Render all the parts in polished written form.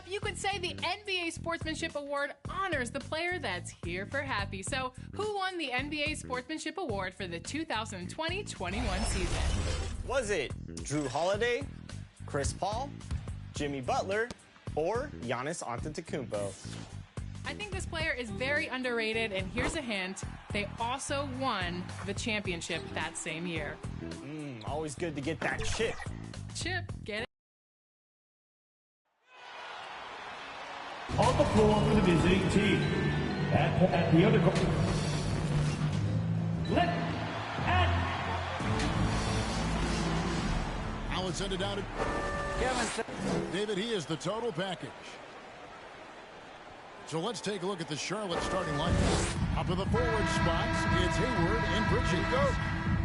you could say the NBA Sportsmanship Award honors the player that's here for happy. So, who won the NBA Sportsmanship Award for the 2020-21 season? Was it Drew Holiday, Chris Paul, Jimmy Butler, or Giannis Antetokounmpo? I think this player is very underrated, and here's a hint. They also won the championship that same year. Always good to get that chip. Chip, get it? On the floor for the visiting team. At the other court. Now it's send it down to Kevin. David, he is the total package. So let's take a look at the Charlotte starting lineup. Up in the forward spots, it's Hayward and Bridges.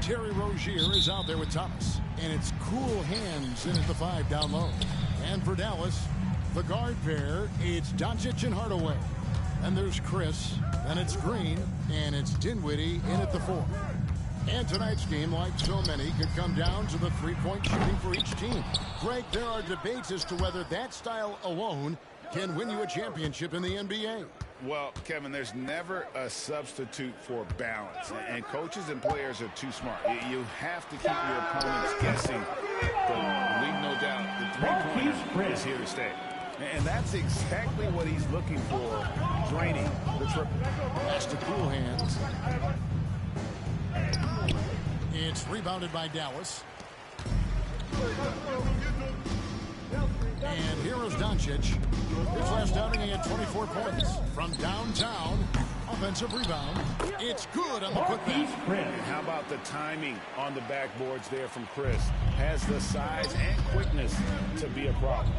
Terry Rozier is out there with Thomas. And it's Cool Hands in at the 5 down low. And for Dallas, the guard pair, it's Doncic and Hardaway. And there's Chris, and it's Green, and it's Dinwiddie in at the 4. And tonight's game, like so many, could come down to the three-point shooting for each team. Greg, there are debates as to whether that style alone can win you a championship in the NBA. Well, Kevin, there's never a substitute for balance, and coaches and players are too smart. You have to keep your opponents guessing. But leave no doubt the three-pointer is here to stay. And that's exactly what he's looking for, draining the triple. That's the Cool Hands. It's rebounded by Dallas. And here is Doncic. His last outing, he had 24 points. From downtown, offensive rebound. It's good on the putback. How about the timing on the backboards there from Chris? Has the size and quickness to be a problem.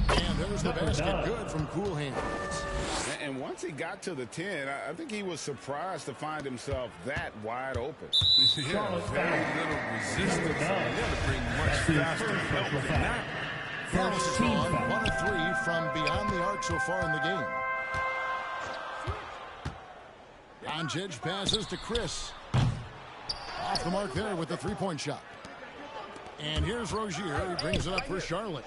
And there's the basket, good from Cool Hands. And once he got to the 10, I think he was surprised to find himself that wide open. Yeah, very little resistance. Never bring much faster help than that. Dallas is on 1 of 3 from beyond the arc so far in the game. Doncic passes to Chris. Off the mark there with the three-point shot. And here's Rozier. He brings it up for Charlotte.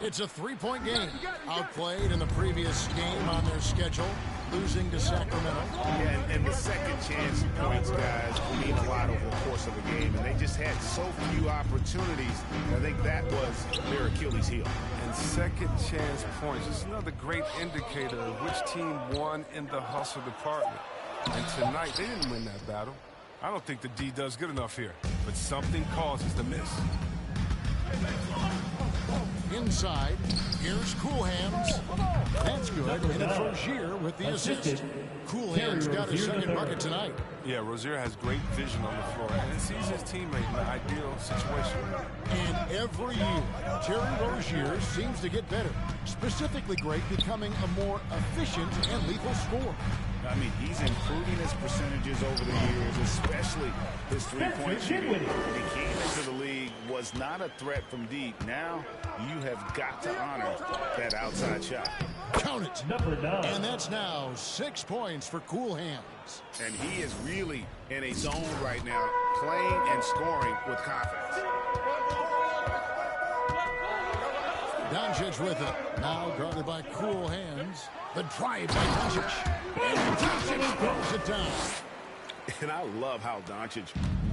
It's a three-point game. Outplayed in the previous game on their schedule, losing to Sacramento. Yeah, and the second chance points, guys, mean a lot over the course of the game. And they just had so few opportunities. I think that was their Achilles heel. And second chance points is another great indicator of which team won in the hustle department. And tonight, they didn't win that battle. I don't think the D does good enough here. But something causes the miss. Inside, here's Cool Hands. That's good, and it's Rozier with the assist. Cool Hands got his second bucket tonight. Yeah, Rozier has great vision on the floor and sees his teammate in the ideal situation. And every year, Terry Rozier seems to get better. Specifically great, becoming a more efficient and lethal scorer. I mean, he's improving his percentages over the years, especially his three-point shooting. When he came into the league, was not a threat from deep. Now, you have got to honor that outside shot. Count it. And that's now 6 points for Cool Hands. And he is really in a zone right now, playing and scoring with confidence. Doncic with it. Now guarded by Cool Hands. The drive by Doncic. And Doncic throws it down. And I love how Doncic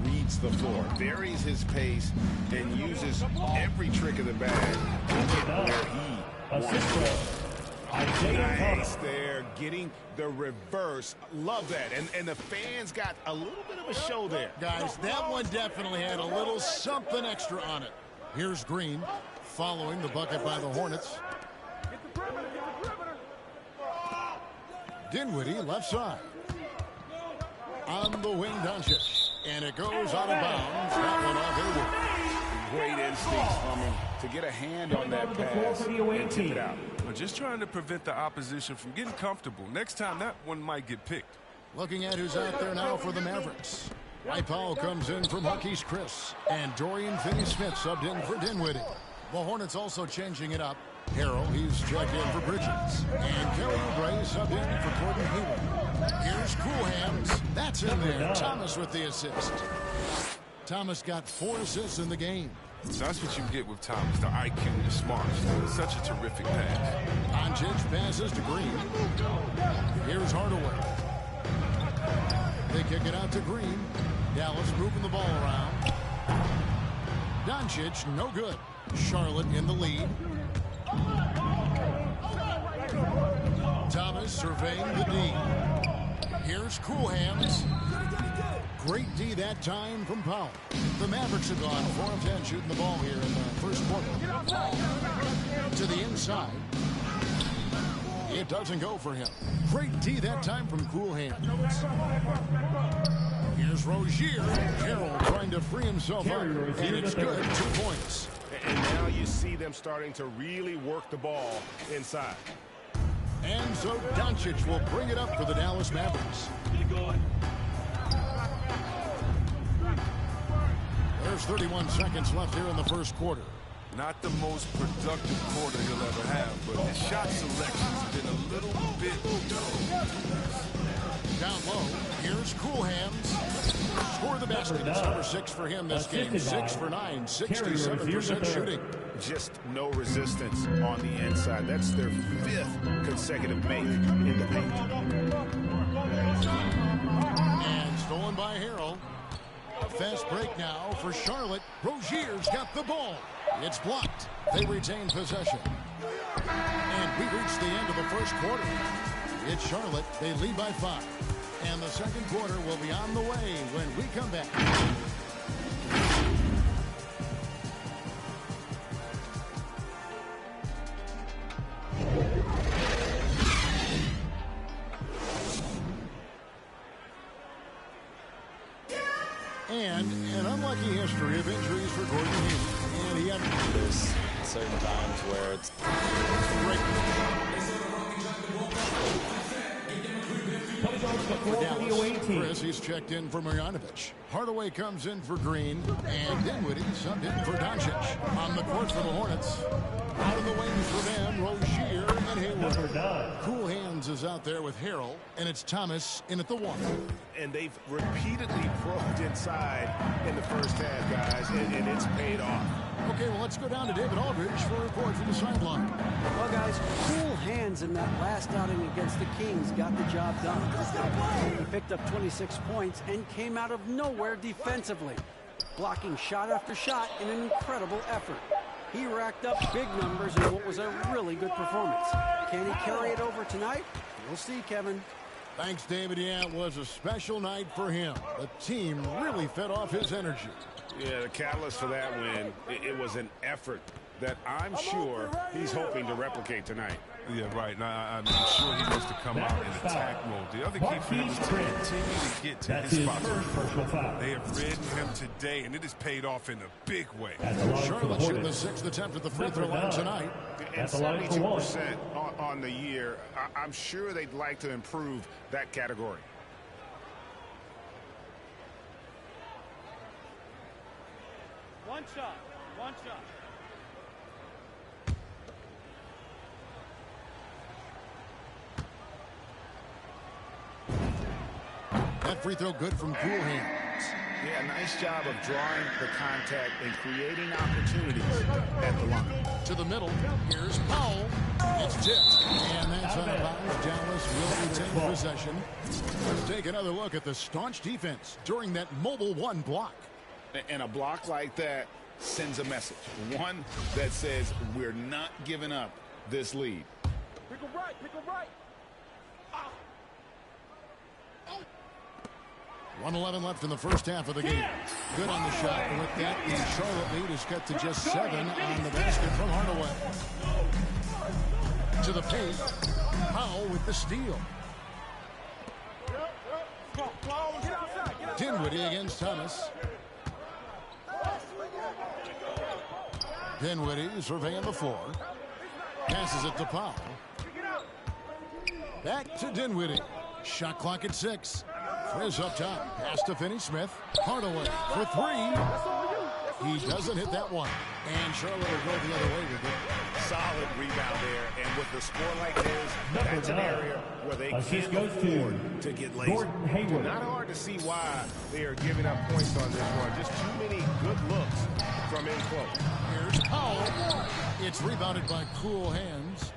reads the floor, varies his pace, and uses every trick of the bag to get where he wants to go. Nice there, getting the reverse. Love that. And the fans got a little bit of a show there. Guys, that one definitely had a little something extra on it. Here's Green following the bucket by the Hornets. Dinwiddie left side. On the wing, Doncic. And it goes out of bounds. That one off Hayward. Great instincts from him to get a hand on that pass and tip it out. We're just trying to prevent the opposition from getting comfortable. Next time, that one might get picked. Looking at who's out there now for the Mavericks. Dwight Powell comes in for Marquise Chris. And Dorian Finney-Smith subbed in for Dinwiddie. The Hornets also changing it up. Harrell, he's checked in for Bridges. And Kelly Oubre subbed in for Gordon Hayward. Here's Cool Hands. That's in there. Thomas with the assist. Thomas got 4 assists in the game. So that's what you get with Thomas, the IQ, the smarts. Such a terrific pass. Doncic passes to Green. Here's Hardaway. They kick it out to Green. Dallas moving the ball around. Doncic, no good. Charlotte in the lead. Thomas surveying the D. Here's Cool Hands. Great D that time from Powell. The Mavericks have gone 4 of 10 shooting the ball here in the first quarter. To the inside. It doesn't go for him. Great D that time from Cool Hands. Here's Rozier. Carroll trying to free himself up. And it's good. 2 points. And now you see them starting to really work the ball inside. And so Doncic will bring it up for the Dallas Mavericks. There's 31 seconds left here in the first quarter. Not the most productive quarter he'll ever have, but his shot selection's been a little bit down low. Here's Cool Hands. Score the basket. It's number 6 for him this game. 6 for 9. 67% shooting. Just no resistance on the inside. That's their 5th consecutive make in the paint. And stolen by Harrell. A fast break now for Charlotte. Rozier's got the ball. It's blocked. They retain possession. And we reach the end of the first quarter. It's Charlotte. They lead by 5. And the second quarter will be on the way when we come back. And an unlucky history of injuries for Gordon Hayward. And he had There's certain times where it's for Dallas. Chris, he's checked in for Marjanovic. Hardaway comes in for Green. And Dinwiddie subbed in for Doncic. On the court for the Hornets. Out of the wings for them, Rozier and Hayward. Cool Hands is out there with Harrell. And it's Thomas in at the 1. And they've repeatedly probed inside in the first half, guys, and it's paid off. Okay, well, let's go down to David Aldridge for a report from the sideline. Well, guys, Cool Hands in that last outing against the Kings got the job done. He picked up 26 points and came out of nowhere defensively, blocking shot after shot in an incredible effort. He racked up big numbers in what was a really good performance. Can he carry it over tonight? We'll see, Kevin. Thanks, David. Yeah, it was a special night for him. The team really fed off his energy. Yeah, the catalyst for that win, it was an effort that I'm sure he's hoping to replicate tonight. Yeah, right. Now, I'm sure he wants to come out in attack mode. The other key for him is to continue to get to his spot. They have ridden him today, and it has paid off in a big way. Charlotte shooting the 6th attempt at the free throw line tonight. And 72% on the year. I'm sure they'd like to improve that category. One shot. One shot. That free throw good from Cool Hands. Yeah, nice job of drawing the contact and creating opportunities at the line. To the middle. Here's Powell. It's tipped. And that's out of bounds. Dallas will retain possession. Let's take another look at the staunch defense during that mobile 1 block. And a block like that sends a message. One that says we're not giving up this lead. Pickle right. Pickle right. 1:11 left in the first half of the game. Good on the shot. And with that, the Charlotte lead is cut to just 7 on the basket from Hardaway. To the paint. Powell with the steal. Dinwiddie against Thomas. Dinwiddie surveying the floor. Passes it to Powell. Back to Dinwiddie. Shot clock at 6. Frizz up top. Pass to Finney-Smith. Hardaway for 3. He doesn't hit that one. And Charlotte will go the other way with it. Solid rebound there. And with the score like this, that's an area where they Assist can't goes afford to get lazy. Gordon Hayward. Not hard to see why they are giving up points on this one. Just too many good looks from in close. Here's Powell. It's rebounded by Cool Hands.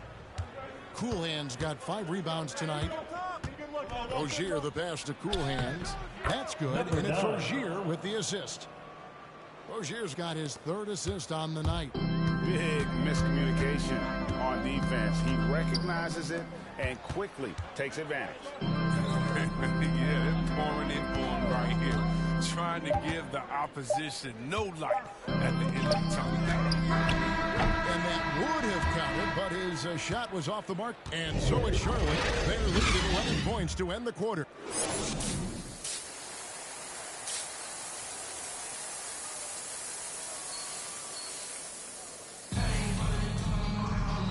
Cool Hands got 5 rebounds tonight. Rozier the pass to Cool Hands. That's good, and it's Rozier with the assist. Rozier's got his 3rd assist on the night. Big miscommunication on defense. He recognizes it and quickly takes advantage. Yeah, they're pouring it on right here, trying to give the opposition no light at the end of the time. And that would have counted, but his shot was off the mark. And so it's Charlotte. They're leading 11 points to end the quarter.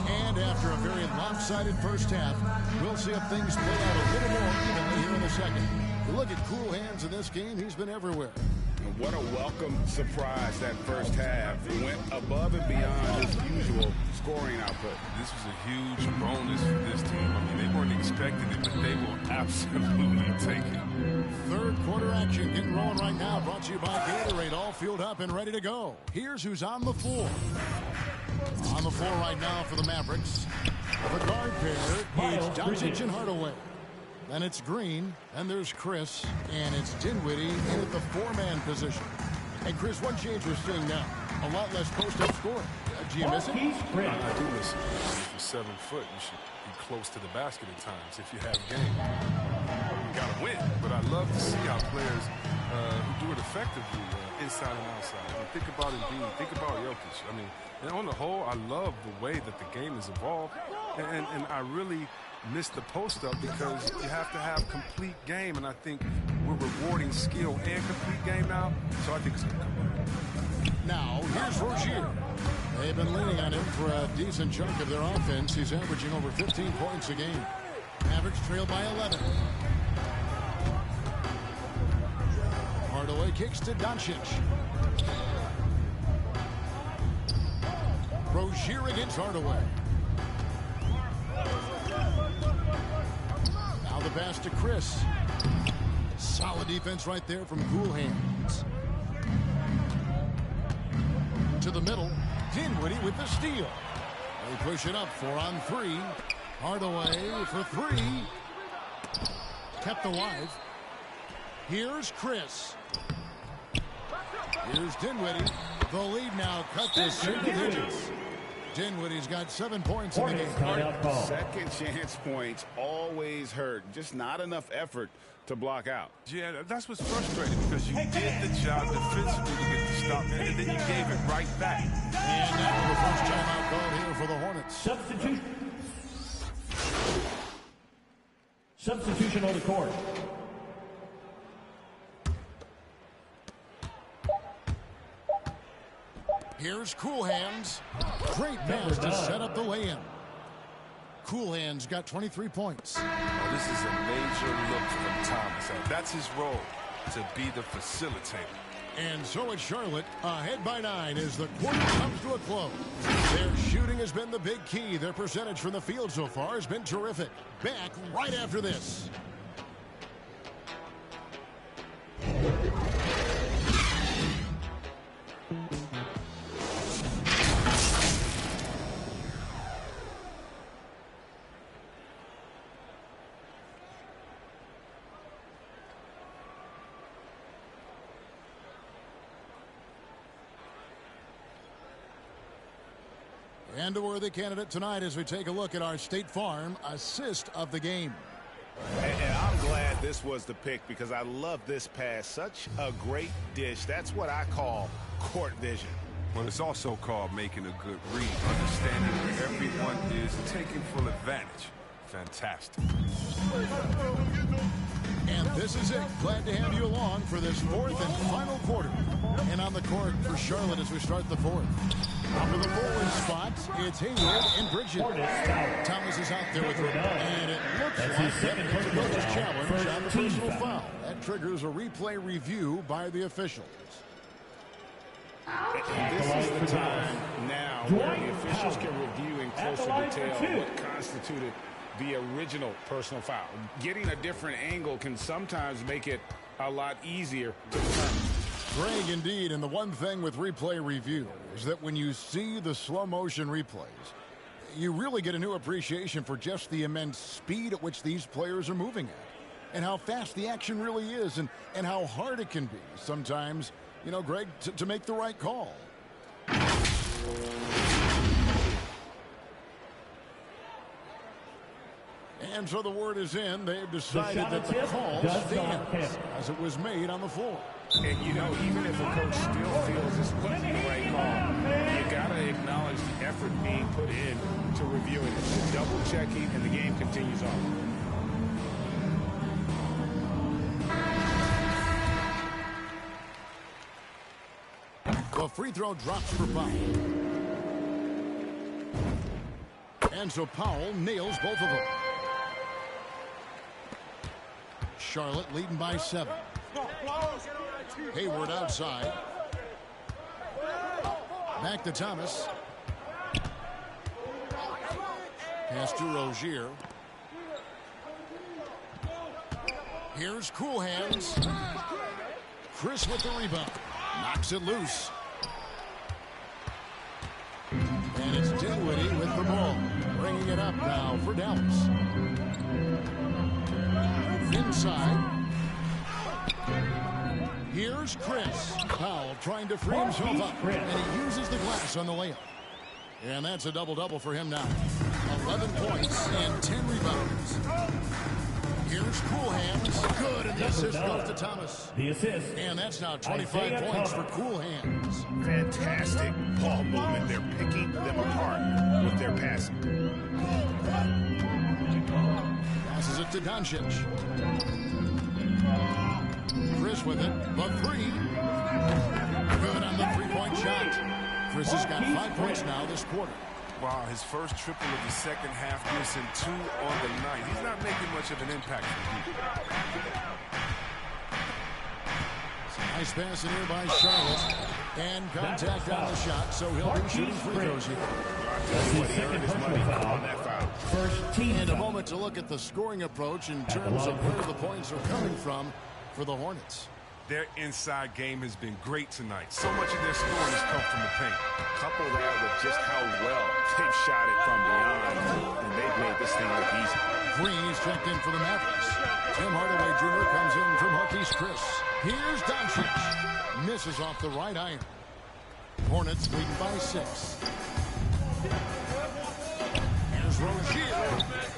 And after a very lopsided first half, we'll see if things play out a little more evenly here in the second. You look at Cool Hands in this game, he's been everywhere. And what a welcome surprise that first half. He went above and beyond his usual scoring output. This was a huge bonus for this team. I mean, they weren't expecting it, but they will absolutely take it. 3rd quarter action getting rolling right now. Brought to you by Gatorade. All fueled up and ready to go. Here's who's on the floor. On the floor right now for the Mavericks. The guard pair is Doncic and Hardaway. Then it's Green, and there's Chris, and it's Dinwiddie in at the 4-man position. And Chris, one change we're seeing now, a lot less post-up scoring. Do you miss it? I do miss it. If you're 7 foot, you should be close to the basket at times if you have game. You got to win, but I love to see how players who do it effectively inside and outside. I mean, think about Embiid, think about Jokic. I mean, and on the whole, I love the way that the game has evolved, and I really miss the post-up because you have to have complete game, and I think we're rewarding skill and complete game now, so I think it's going to come back. Now, here's Rozier. They've been leaning on him for a decent chunk of their offense. He's averaging over 15 points a game. Mavericks trail by 11. Hardaway kicks to Doncic. Rozier against Hardaway. Now the pass to Chris. Solid defense right there from Cool Hands. To the middle. Dinwiddie with the steal. They push it up 4-on-3. Hardaway for 3. Kept alive. Here's Chris. Here's Dinwiddie. The lead now cut to single digits. Dinwiddie's got 7 points in the game. Second chance points always hurt. Just not enough effort to block out. Yeah, that's what's frustrating because you did the job defensively to get the stop, and then you gave it right back. And now the first timeout called here for the Hornets. Substitution on the court. Here's Cool Hands. Great pass to set up the lay-in. Cool Hands got 23 points. Oh, this is a major look from Thomas. That's his role, to be the facilitator. And so it's Charlotte, ahead by 9 as the quarter comes to a close. Their shooting has been the big key. Their percentage from the field so far has been terrific. Back right after this. And a worthy candidate tonight as we take a look at our State Farm assist of the game. And I'm glad this was the pick because I love this pass. Such a great dish. That's what I call court vision. Well, it's also called making a good read, understanding where everyone is, taking full advantage. Fantastic. And this is it. Glad to have you along for this 4th and final quarter. And on the court for Charlotte as we start the 4th. Up in the forward spot, it's Hayward and Bridget. Thomas is out there with her. And it looks like Bridget's challenge on the personal foul. That triggers a replay review by the officials. And this is the time now where the officials can review in closer detail what constituted the original personal foul. Getting a different angle can sometimes make it a lot easier to determine. Greg, indeed, and the one thing with replay review is that when you see the slow motion replays, you really get a new appreciation for just the immense speed at which these players are moving at, and how fast the action really is, and how hard it can be sometimes, you know, Greg, to make the right call. And so the word is in. They've decided that the call stands as it was made on the floor. And, you know, even if a coach still feels this wasn't the right call, you got to acknowledge the effort being put in to reviewing it, to double-checking, and the game continues on. The free throw drops for Powell. And so Powell nails both of them. Charlotte leading by 7. Hayward outside. Back to Thomas. Pass to Rozier. Here's Cool Hands. Chris with the rebound. Knocks it loose. And it's Dinwiddie with the ball. Bringing it up now for Dallas. Inside. Here's Chris. Powell trying to free himself up. And he uses the glass on the layup. And that's a double-double for him now. 11 points and 10 rebounds. Here's Cool Hands. Good, and the assist goes to Thomas. The assist. And that's now 25 points for Cool Hands. Fantastic ball movement. They're picking them apart with their passing. Passes it to Doncic. Chris with it. The three. Good on the three-point shot. Chris has got 5 points now this quarter. Wow, his first triple of the second half gives him 2 on the night. He's not making much of an impact. Nice pass in here by Charlotte. And contact on the shot, so he'll be shooting free throws here. First team. And a moment to look at the scoring approach in terms of where the points are coming from for the Hornets. Their inside game has been great tonight. So much of their scoring has come from the paint. Couple that with just how well they've shot it from beyond, and they've made this thing look easy. Green is checked in for the Mavericks. Tim Hardaway Jr. comes in from Marquise Chris. Here's Doncic. Misses off the right iron. Hornets leading by 6. Here's Rozier.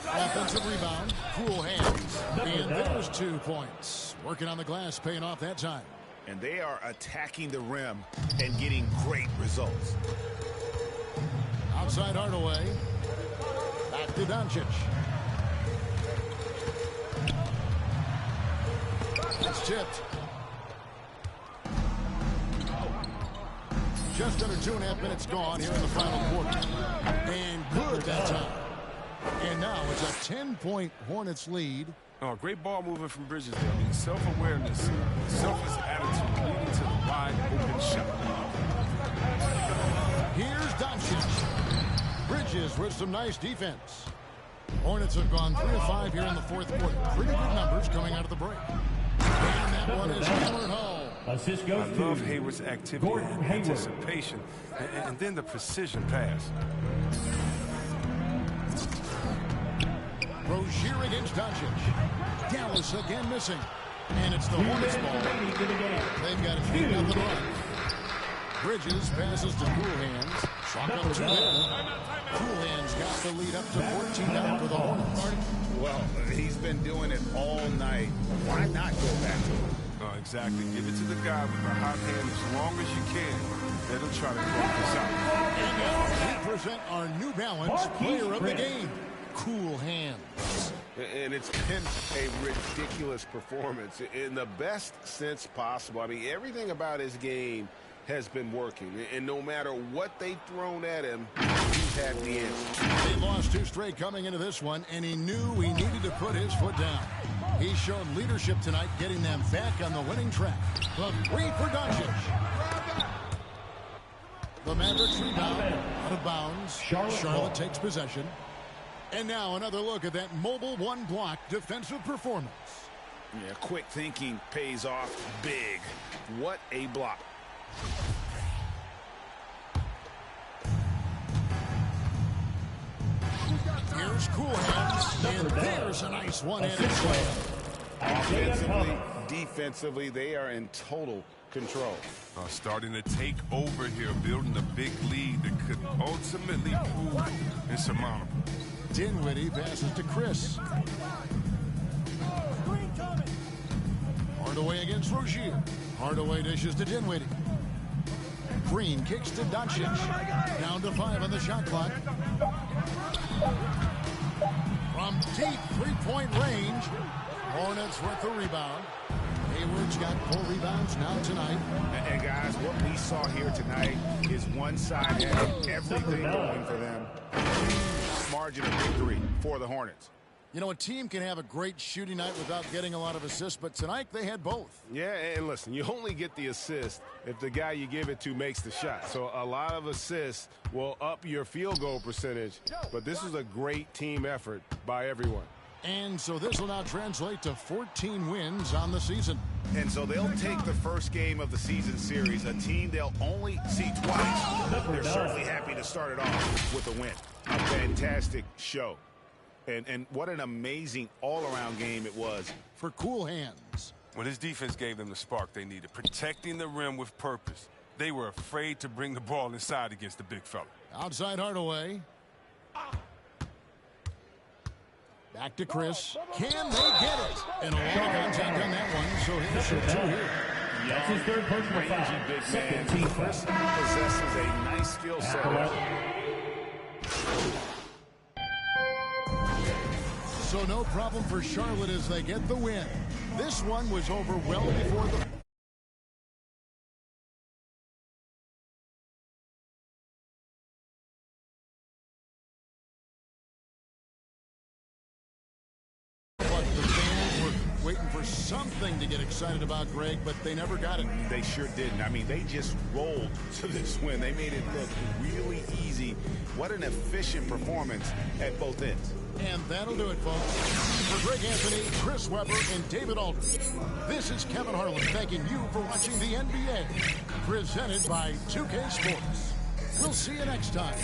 Offensive rebound. Cool Hands. And there's 2 points. Working on the glass, paying off that time. And they are attacking the rim and getting great results. Outside Hardaway. Back to Doncic. It's tipped. Just under 2.5 minutes gone here in the final quarter. And good that time. And now it's a 10-point Hornets lead. Oh, great ball movement from Bridges there. I mean, self-awareness, selfless attitude leading to the wide open shot. Here's Doncic. Bridges with some nice defense. Hornets have gone 3 of 5 here in the fourth quarter. Pretty good numbers coming out of the break. And that one is hammered home. Assist goes I to love Hayward's activity Gordon and Hayward. anticipation, and then the precision pass. Rozier against Doncic. Dallas again missing. And it's the Hornets ball. They've got a 3-0 run. Bridges passes to Cool Hands. Chalk up 2 there. Cool Hands got the lead up to 14 down for the Hornets. Well, he's been doing it all night. Why not go back to him? Oh, exactly. Give it to the guy with the hot hand as long as you can. Let him try to close this out. And now we present our New Balance player of the game, Cool Hands. And it's been a ridiculous performance in the best sense possible. I mean, everything about his game has been working. And no matter what they've thrown at him, he's had the answer. They lost 2 straight coming into this one, and he knew he needed to put his foot down. He's shown leadership tonight, getting them back on the winning track. The 3 for Doncic. The Mavericks rebound out of bounds. Charlotte takes possession. And now another look at that mobile one-block defensive performance. Yeah, quick thinking pays off big. What a block. Here's cool hands, and there's a nice one-handed slam. Offensively, defensively, they are in total control. Starting to take over here, building a big lead that could ultimately prove insurmountable. Dinwiddie passes to Chris. Hardaway against Rozier. Hardaway dishes to Dinwiddie. Green kicks to Doncic. Down to 5 on the shot clock. From deep three-point range, Hornets with the rebound. Hayward's got 4 rebounds now tonight. And guys, what we saw here tonight is one side had everything going for them. Margin of victory for the Hornets. You know, a team can have a great shooting night without getting a lot of assists, but tonight they had both. Yeah, and listen, you only get the assist if the guy you give it to makes the shot. So a lot of assists will up your field goal percentage, but this is a great team effort by everyone. And so this will now translate to 14 wins on the season. And so they'll take the first game of the season series, a team they'll only see twice. They're certainly happy to start it off with a win. A fantastic show. And what an amazing all-around game it was. For cool hands. When his defense gave them the spark they needed, protecting the rim with purpose. They were afraid to bring the ball inside against the big fella. Outside Hardaway. Back to Chris. Can they get it? And a long contact on that one, so he'll shoot 2 here. That's his third personal foul. Rangy big man. Chris possesses a nice skill set. So no problem for Charlotte as they get the win. This one was over well before the... Waiting for something to get excited about, Greg, but they never got it. They sure didn't. I mean, they just rolled to this win. They made it look really easy. What an efficient performance at both ends. And that'll do it, folks. For Greg Anthony, Chris Webber, and David Aldridge, this is Kevin Harlan thanking you for watching the NBA, presented by 2K Sports. We'll see you next time.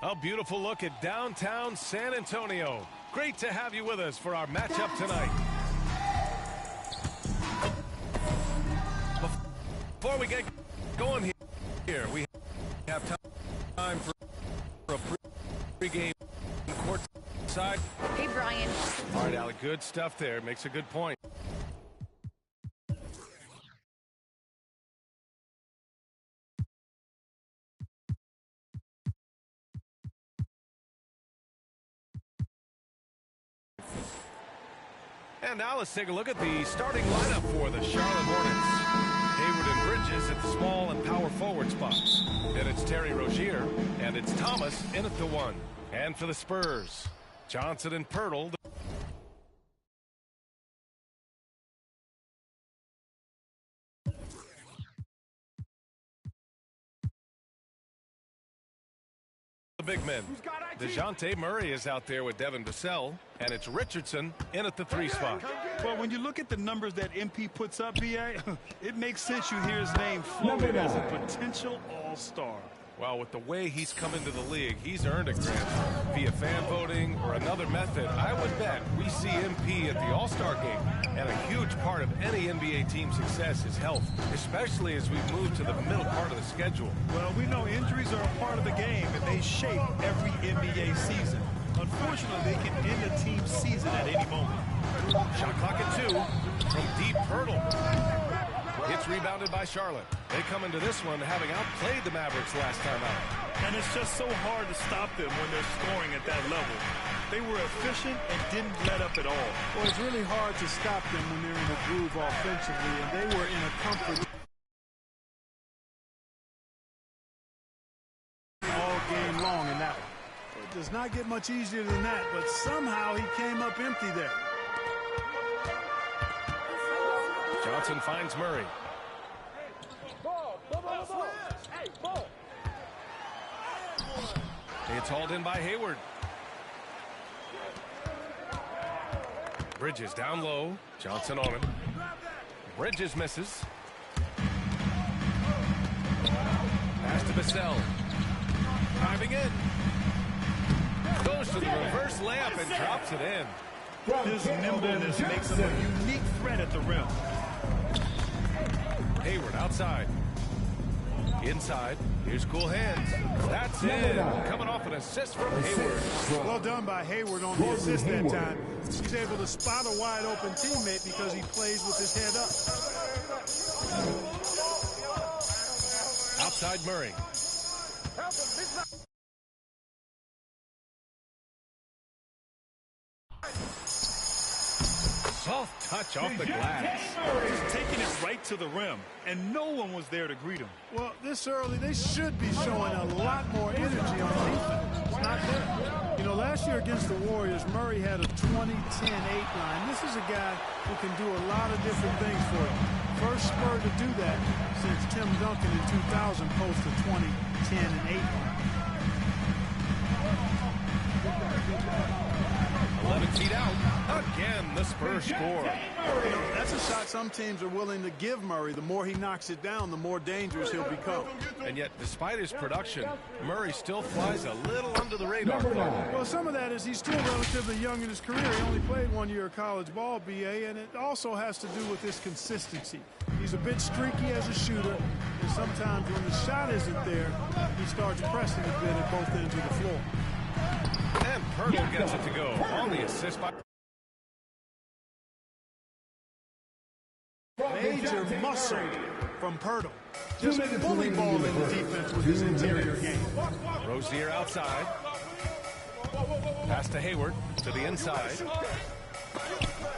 A beautiful look at downtown San Antonio. Great to have you with us for our matchup tonight. Before we get going here, we have time for a Game court side. Hey, Brian. All right, Alec, good stuff there. Makes a good point. And now let's take a look at the starting lineup for the Charlotte Hornets. Hayward and Bridges at the small and power forward spots. Then it's Terry Rozier, and it's Thomas in at the 1. And for the Spurs, Johnson and Pirtle. The big men. DeJounte Murray is out there with Devin Vassell, and it's Richardson in at the 3 spot. Well, when you look at the numbers that MP puts up, BA, it makes sense you hear his name floated as a potential all-star. Well, with the way he's come into the league, he's earned a grant via fan voting or another method. I would bet we see MP at the All-Star game. And a huge part of any NBA team's success is health, especially as we move to the middle part of the schedule. Well, we know injuries are a part of the game, and they shape every NBA season. Unfortunately, they can end a team's season at any moment. Shot clock at 2 from Deep Pirtle. It's rebounded by Charlotte. They come into this one having outplayed the Mavericks last time out. And it's just so hard to stop them when they're scoring at that level. They were efficient and didn't let up at all. Well, it's really hard to stop them when they're in a groove offensively, and they were in a comfort all game long in that one. It does not get much easier than that, but somehow he came up empty there. Johnson finds Murray. It's hauled in by Hayward. Bridges down low. Johnson on him. Bridges misses. Pass to Vassell. Driving in. Goes to the reverse layup and drops it in. His nimbleness makes him a unique threat at the rim. Hayward outside. Inside. Here's Cool Hands. That's in. Coming off an assist from Hayward. Well done by Hayward on the assist that time. He's able to spot a wide open teammate because he plays with his head up. Outside Murray. Soft touch off the glass. Just taking it right to the rim, and no one was there to greet him. Well, this early, they should be showing a lot more energy on defense. It's not there. You know, last year against the Warriors, Murray had a 20-10-8 line. This is a guy who can do a lot of different things for you. First Spur to do that since Tim Duncan in 2000 posted 20-10-8 line. 11 feet out. Again, the Spurs score. You know, that's a shot some teams are willing to give Murray. The more he knocks it down, the more dangerous he'll become. And yet, despite his production, Murray still flies a little under the radar. Well, some of that is he's still relatively young in his career. He only played 1 year of college ball, BA, and it also has to do with his consistency. He's a bit streaky as a shooter, and sometimes when the shot isn't there, he starts pressing a bit at both ends of the floor. And Pirtle gets it to go on the assist by... Major muscle from Pirtle. Just bully ball in the defense with his interior game. Rozier outside. Pass to Hayward to the inside.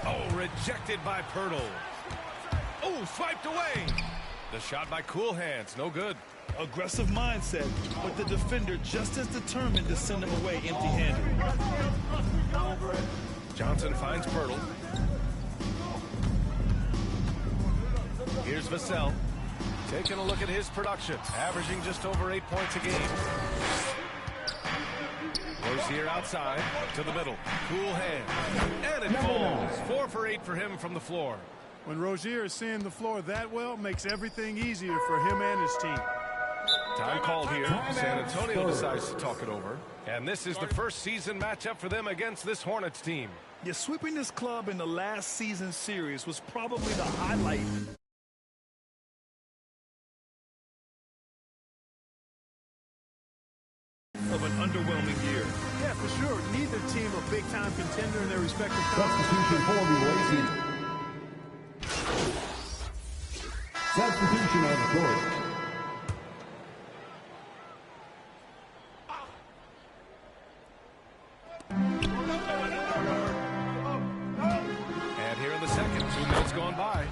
Oh, rejected by Pirtle. Oh, swiped away. The shot by Cool Hands, no good. Aggressive mindset, but the defender just as determined to send him away empty-handed. Johnson finds Pirtle. Here's Vassell. Taking a look at his production, averaging just over 8 points a game. Rozier outside to the middle. Cool Hand. And it falls. 4 for 8 for him from the floor. When Rozier is seeing the floor that well, makes everything easier for him and his team. Time called here. San Antonio decides to talk it over. And this is the first season matchup for them against this Hornets team. Yeah, sweeping this club in the last season series was probably the highlight of an underwhelming year. Yeah, for sure. Neither team a big-time contender in their respective Substitution for the Racing. Substitution on the court. And here in the second, 2 minutes gone by.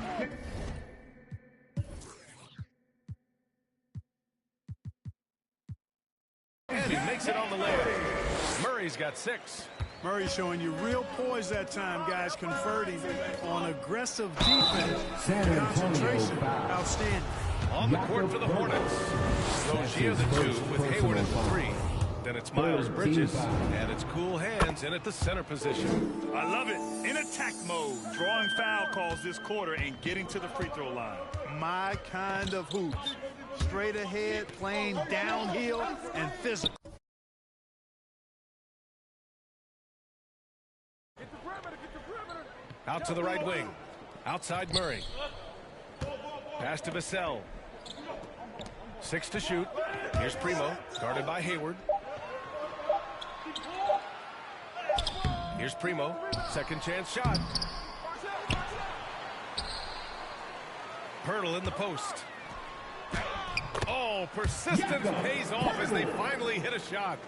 And he makes it on the layup. Murray's got 6. Murray showing you real poise that time, guys, converting on aggressive defense. Concentration, outstanding. On the court for the Hornets. Rozier the 2 with Hayward at the 3. Then it's Miles Bridges, and it's cool hands in at the center position. I love it. In attack mode, drawing foul calls this quarter and getting to the free throw line. My kind of hoops. Straight ahead, playing downhill, and physical. Out to the right wing. Outside Murray. Pass to Vassell. 6 to shoot. Here's Primo, guarded by Hayward. Here's Primo, second chance shot. Pirtle in the post. Oh, persistence pays off as they finally hit a shot.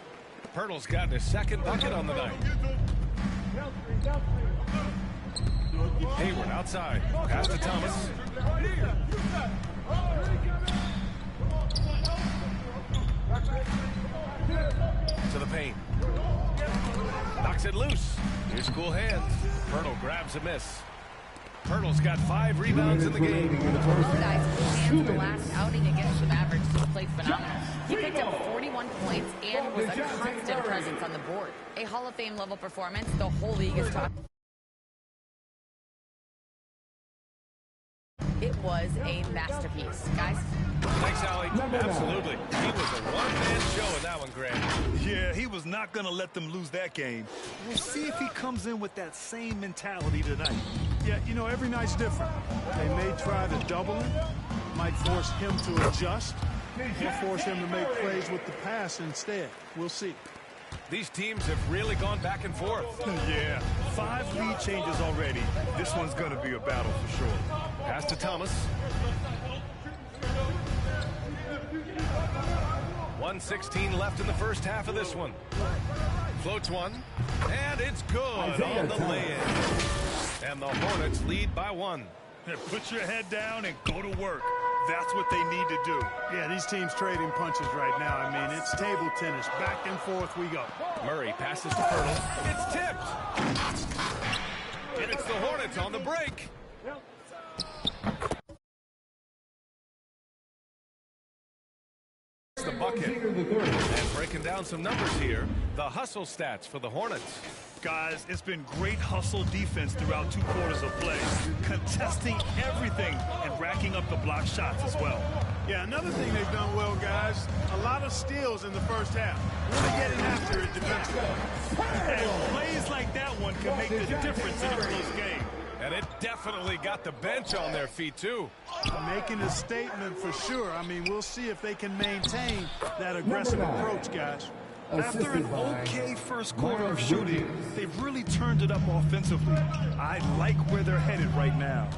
Pirtle's gotten his second bucket on the night. Hayward outside. Pass to Thomas. To the paint. Knocks it loose. Here's cool hands. Pirtle grabs a miss. Pirtle's got 5 rebounds in the game. Guy's cool hands in the last outing against the Mavericks played phenomenal. He picked up 41 points and was a constant presence on the board. A Hall of Fame level performance the whole league is talking. It was a masterpiece, guys. Thanks, Allie. Absolutely. He was a one-man show in that one, Grant. Yeah, he was not going to let them lose that game. We'll see if he comes in with that same mentality tonight. Yeah, you know, every night's different. They may try to double him, might force him to adjust, or force him to make plays with the pass instead. We'll see. These teams have really gone back and forth. Yeah, 5 lead changes already. This one's going to be a battle for sure. Pass to Thomas. 1:16 left in the first half of this one. Floats one, and it's good on the lay-in. And the Hornets lead by 1. Put your head down and go to work. That's what they need to do. Yeah, these teams trading punches right now. I mean, it's table tennis. Back and forth we go. Murray passes to Pirtle. It's tipped. And it's the Hornets on the break. The bucket. And breaking down some numbers here, the hustle stats for the Hornets. Guys, it's been great hustle defense throughout 2 quarters of play, contesting everything and racking up the block shots as well. Yeah, another thing they've done well, guys, a lot of steals in the first half. Really getting after it defensively. And plays like that one can make the difference in a close game. And it definitely got the bench on their feet, too. Making a statement for sure. I mean, we'll see if they can maintain that aggressive approach, guys. After an okay first quarter of shooting, they've really turned it up offensively. I like where they're headed right now.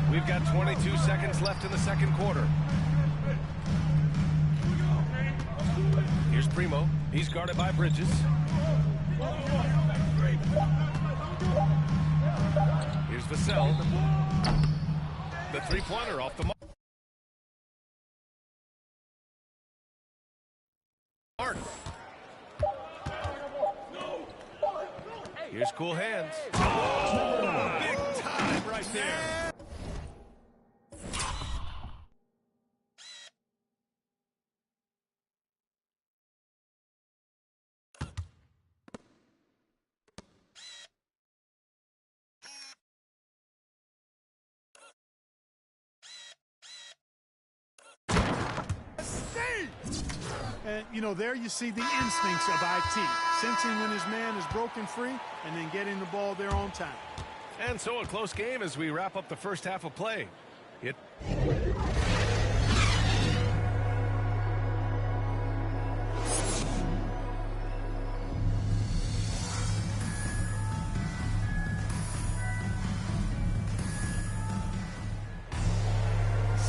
We've got 22 seconds left in the second quarter. Here's Primo. He's guarded by Bridges. Here's Vassell. The three-pointer off the mark. Here's cool hands. Oh, big time right there. And, you know, there you see the instincts of IT. Sensing when his man is broken free and then getting the ball there on time. And so a close game as we wrap up the first half of play.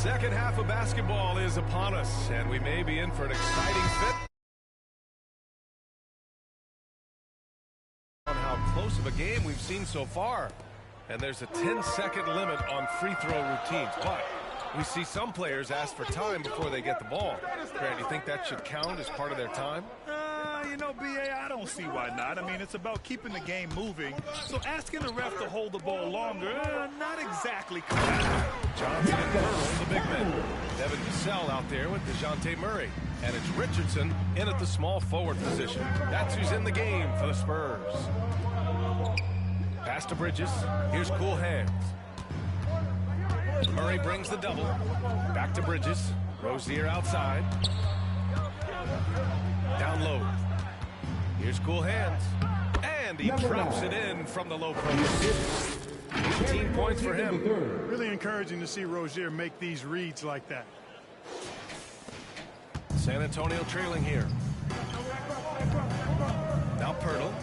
Second half of basketball is upon us, and we may be in for an exciting fit. On how close of a game we've seen so far. And there's a 10-second limit on free throw routines. But we see some players ask for time before they get the ball. Grant, you think that should count as part of their time? You know, B.A., I don't see why not. I mean, it's about keeping the game moving. So asking the ref to hold the ball longer, not exactly correct. Johnson and Pearl, the big men. Devin Vassell out there with DeJounte Murray. And it's Richardson in at the small forward position. That's who's in the game for the Spurs. Pass to Bridges. Here's cool hands. Murray brings the double. Back to Bridges. Rozier outside. Down low. Here's cool hands. And he drops it in from the low post. 18 points for him. Really encouraging to see Rozier make these reads like that. San Antonio trailing here. Now Pirtle.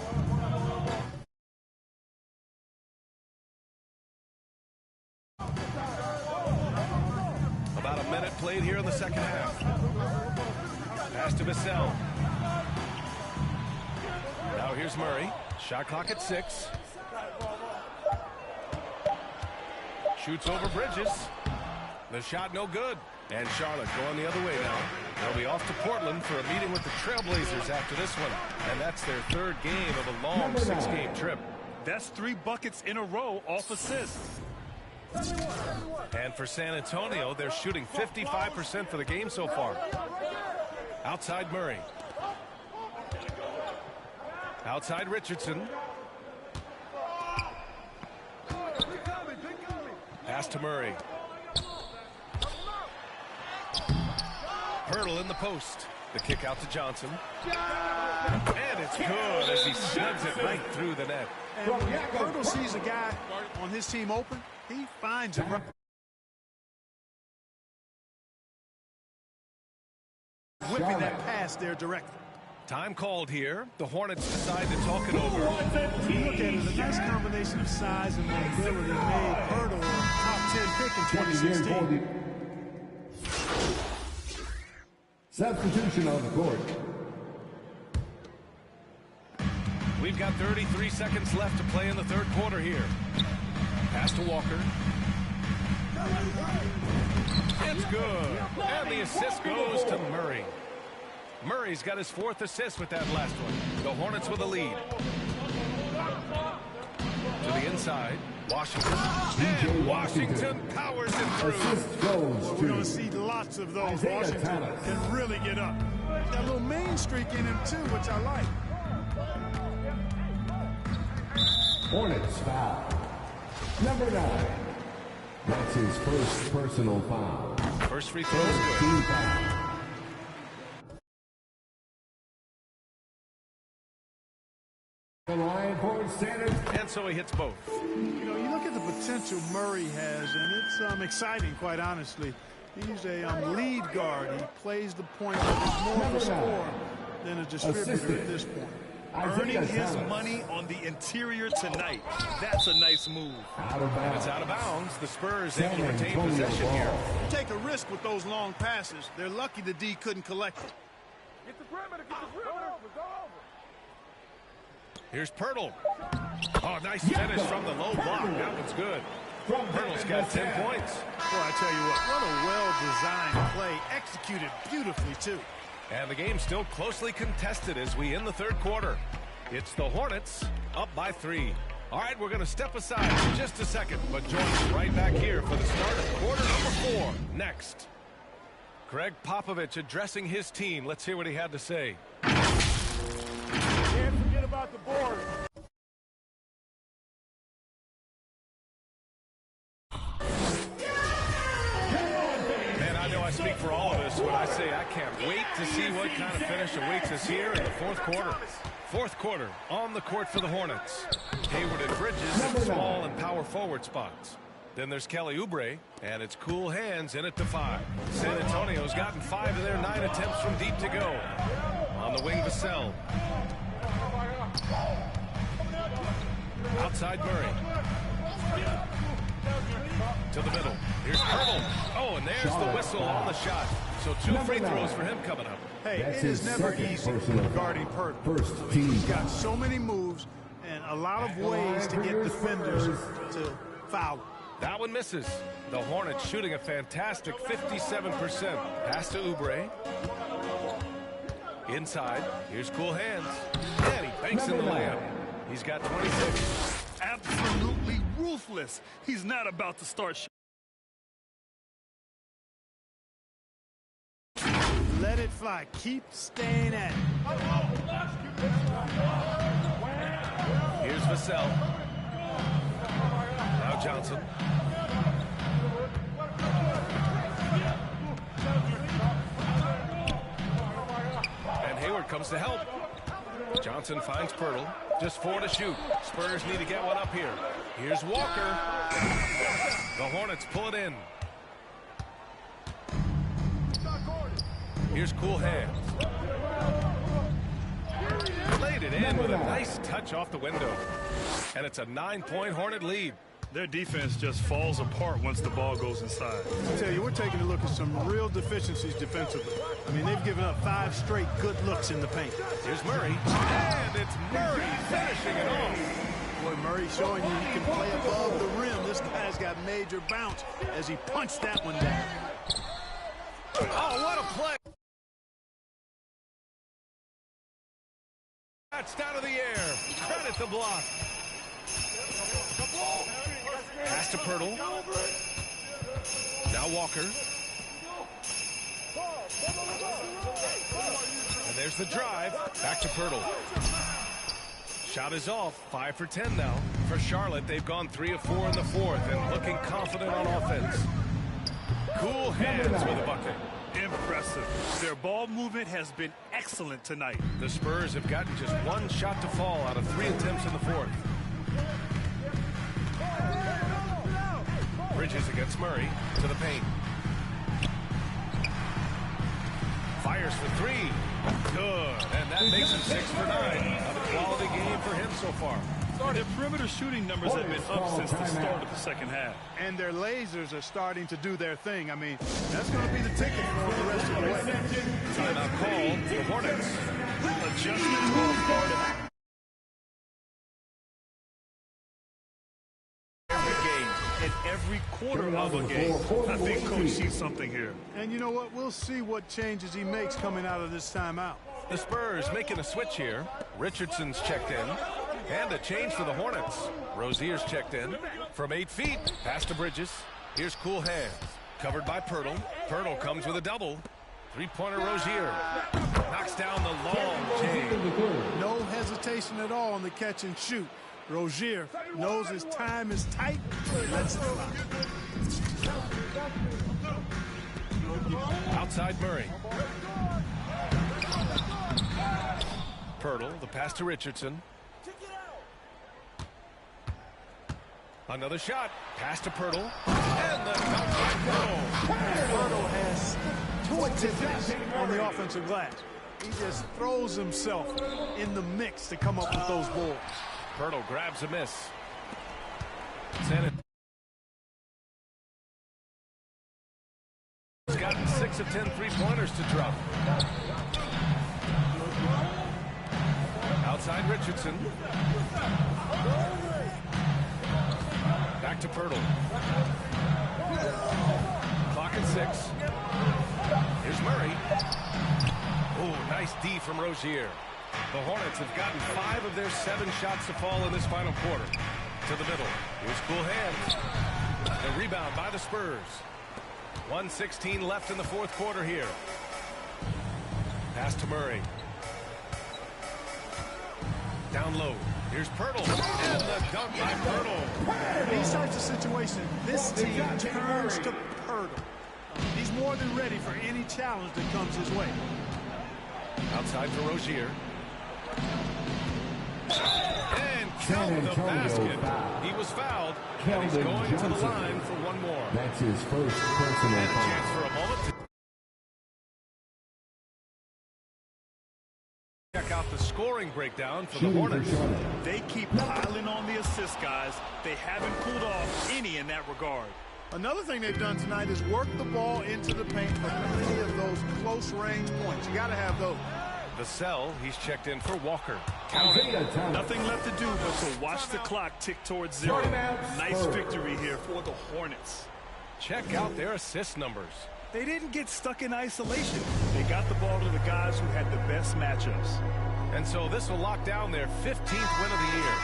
About a minute played here in the second half. Pass to Vassell. Now here's Murray. Shot clock at 6. Shoots over Bridges. The shot no good. And Charlotte going the other way now. They'll be off to Portland for a meeting with the Trailblazers after this one. And that's their third game of a long 6-game trip. That's 3 buckets in a row off assists. And for San Antonio, they're shooting 55% for the game so far. Outside Murray. Outside Richardson. Pass to Murray. Pirtle in the post. The kick out to Johnson. And it's good as he snugs it right through the net. And when Pirtle sees a guy on his team open, he finds him. Whipping that pass there directly. Time called here. The Hornets decide to talk it over. When you look at it, a nice combination of size and mobility made Pirtle a top 10 pick in 2016. Substitution on the court. We've got 33 seconds left to play in the third quarter here. Pass to Walker. It's good. And the assist goes to Murray. Murray's got his 4th assist with that last one. The Hornets with a lead. To the inside. Washington. And Washington powers it through. We're going to see lots of those. Washington can really get up. Got a little main streak in him, too, which I like. Hornets foul. Number 9. That's his first personal foul. First free throw is good. And so he hits both. You know, you look at the potential Murray has, and it's exciting, quite honestly. He's a lead guard. He plays the point, but he's more of a scorer than a distributor at this point. Earning his money on the interior tonight. That's a nice move. And it's out of bounds. The Spurs able to retain possession here. Take a risk with those long passes. They're lucky the D couldn't collect it. Get the perimeter, get the perimeter. Go over. Here's Pirtle. Oh, nice finish from the low block. That one's good. Pirtle's got 10 points. Boy, I tell you what a well-designed play. Executed beautifully, too. And the game's still closely contested as we end the third quarter. It's the Hornets up by 3. All right, we're going to step aside for just a second, but join us right back here for the start of quarter number 4 next. Greg Popovich addressing his team. Let's hear what he had to say. Can't forget about the board. Man, I know I speak for all of us when I say I can't wait to see what kind of finish awaits us here in the fourth quarter. Fourth quarter on the court for the Hornets. Hayward and Bridges in small and power forward spots. Then there's Kelly Oubre, and it's cool hands in it to 5. San Antonio's gotten 5 of their 9 attempts from deep to go. On the wing, Vassell. Outside Murray. To the middle. Here's Pirtle. Oh, and there's the whistle on the shot. So 2 free throws for him coming up. Hey, That's it is his never second easy personal guarding foul. Pirtle. First team. He's got so many moves and a lot of ways to get defenders to foul him. That one misses. The Hornets shooting a fantastic 57%. Pass to Oubre. Inside. Here's Cool Hands. And he banks in the layup. He's got 26. Absolutely ruthless. He's not about to start. Let it fly. Keep staying at it. Here's Vassell. Now Johnson. And Hayward comes to help. Johnson finds Pirtle. Just 4 to shoot. Spurs need to get one up here. Here's Walker. The Hornets pull it in. Here's Cool Hands. Laid it in with a nice touch off the window. And it's a 9-point Hornet lead. Their defense just falls apart once the ball goes inside. I tell you, we're taking a look at some real deficiencies defensively. I mean, they've given up 5 straight good looks in the paint. Here's Murray. And it's Murray finishing it off. Boy, Murray showing you he can play above the rim. This guy's got major bounce as he punched that one down. Oh, what a play. That's down to the air. Credit the block. Pass to Pirtle. Now Walker. And there's the drive. Back to Pirtle. Shot is off. 5 for 10 now. For Charlotte, they've gone 3 of 4 in the fourth and looking confident on offense. Cool Hands with a bucket. Impressive. Their ball movement has been excellent tonight. The Spurs have gotten just 1 shot to fall out of 3 attempts in the fourth. Bridges against Murray to the paint. Fires for 3. Good. And that makes him 6 for 9. Another quality game for him so far. Their perimeter shooting numbers have been up since the start of the second half. And their lasers are starting to do their thing. I mean, that's going to be the ticket for the rest of the way. Timeout call. The Hornets. Adjustment to a start. In every quarter of a game, I think Coach sees something here. And you know what? We'll see what changes he makes coming out of this timeout. The Spurs making a switch here. Richardson's checked in. And a change for the Hornets. Rozier's checked in. From 8 feet, pass to Bridges. Here's Cool Hands. Covered by Pirtle. Pirtle comes with a double. 3-pointer Rozier. Knocks down the long chain. No hesitation at all on the catch and shoot. Rozier knows his time is tight. Let's fly. Outside Murray. Pirtle, the pass to Richardson. Another shot. Pass to Pirtle. And the dunk by Pirtle. Pirtle has 2 attempts on the offensive glass. He just throws himself in the mix to come up with those balls. Pirtle grabs a miss. He's gotten 6 of 10 3-pointers to drop. Outside Richardson. Back to Pirtle. Clock at 6. Here's Murray. Oh, nice D from Rozier. The Hornets have gotten 5 of their 7 shots to fall in this final quarter. To the middle. Here's Cool Hands. The rebound by the Spurs. 1:16 left in the fourth quarter here. Pass to Murray. Down low. Here's Pirtle. And the dunk by Pirtle. In these types of situations, this team turns to Pirtle. He's more than ready for any challenge that comes his way. Outside for Rozier. And count the basket. He was fouled. And he's going to the line for one more. That's his first personal And a foul. chance for a moment to check out the scoring breakdown for the Hornets. They keep piling on the assist, guys. They haven't pulled off any in that regard. Another thing they've done tonight is work the ball into the paint for many of those close-range points. You got to have those. Vassell, he's checked in for Walker. Counting. Nothing left to do but to watch the clock tick towards 0. Nice victory here for the Hornets. Check out their assist numbers. They didn't get stuck in isolation. They got the ball to the guys who had the best matchups. And so this will lock down their 15th win of the year.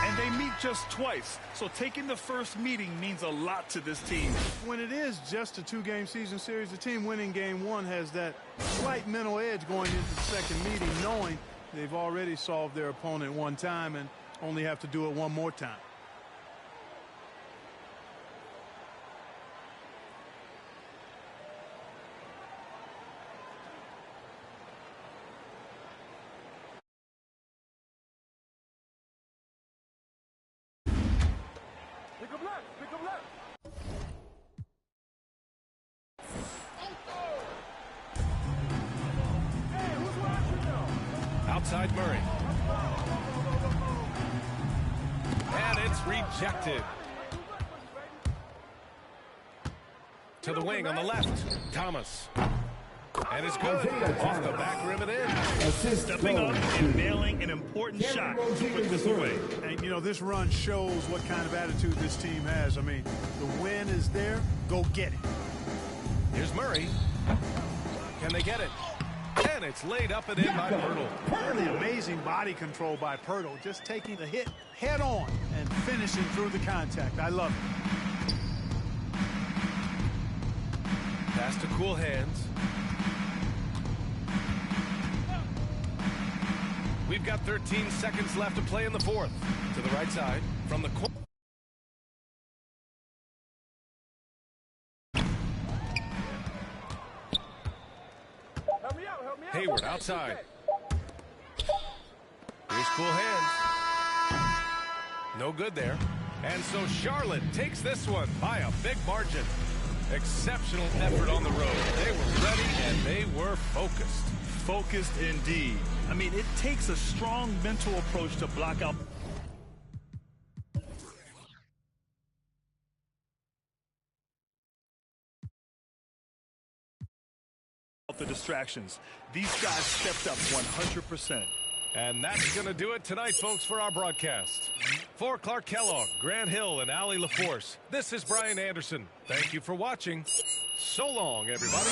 And they meet just twice, so taking the first meeting means a lot to this team. When it is just a 2-game season series, the team winning game 1 has that slight mental edge going into the second meeting, knowing they've already solved their opponent one time and only have to do it one more time. Outside Murray. And it's rejected. To the wing on the left. Thomas. And it's good. Off the back rim and in. Stepping up and nailing an important shot to put this away. And, you know, this run shows what kind of attitude this team has. I mean, the win is there. Go get it. Here's Murray. Can they get it? And it's laid up and in by Poeltl. Really amazing body control by Poeltl. Just taking the hit head on and finishing through the contact. I love it. Pass to cool hands. We've got 13 seconds left to play in the fourth. To the right side from the corner. Hayward outside. Here's cool hands. No good there. And so Charlotte takes this one by a big margin. Exceptional effort on the road. They were ready and they were focused. Focused indeed. I mean, it takes a strong mental approach to block out the distractions. These guys stepped up 100%. And that's going to do it tonight, folks, for our broadcast. For Clark Kellogg, Grant Hill, and Allie LaForce, this is Brian Anderson. Thank you for watching. So long, everybody.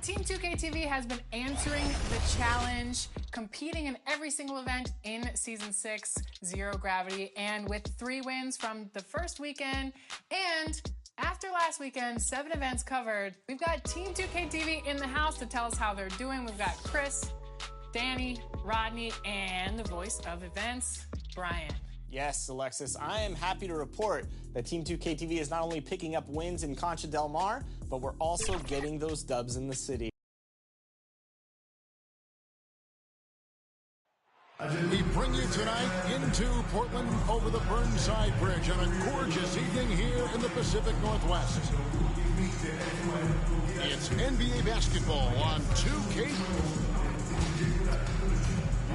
Team 2K TV has been answering the challenge, competing in every single event in Season 6, Zero Gravity, and with 3 wins from the first weekend, and after last weekend, 7 events covered, we've got Team 2K TV in the house to tell us how they're doing. We've got Chris, Danny, Rodney, and the voice of events, Brian. Yes, Alexis, I am happy to report that Team 2K TV is not only picking up wins in Concha Del Mar, but we're also getting those dubs in the city. We bring you tonight into Portland over the Burnside Bridge on a gorgeous evening here in the Pacific Northwest. It's NBA basketball on 2K.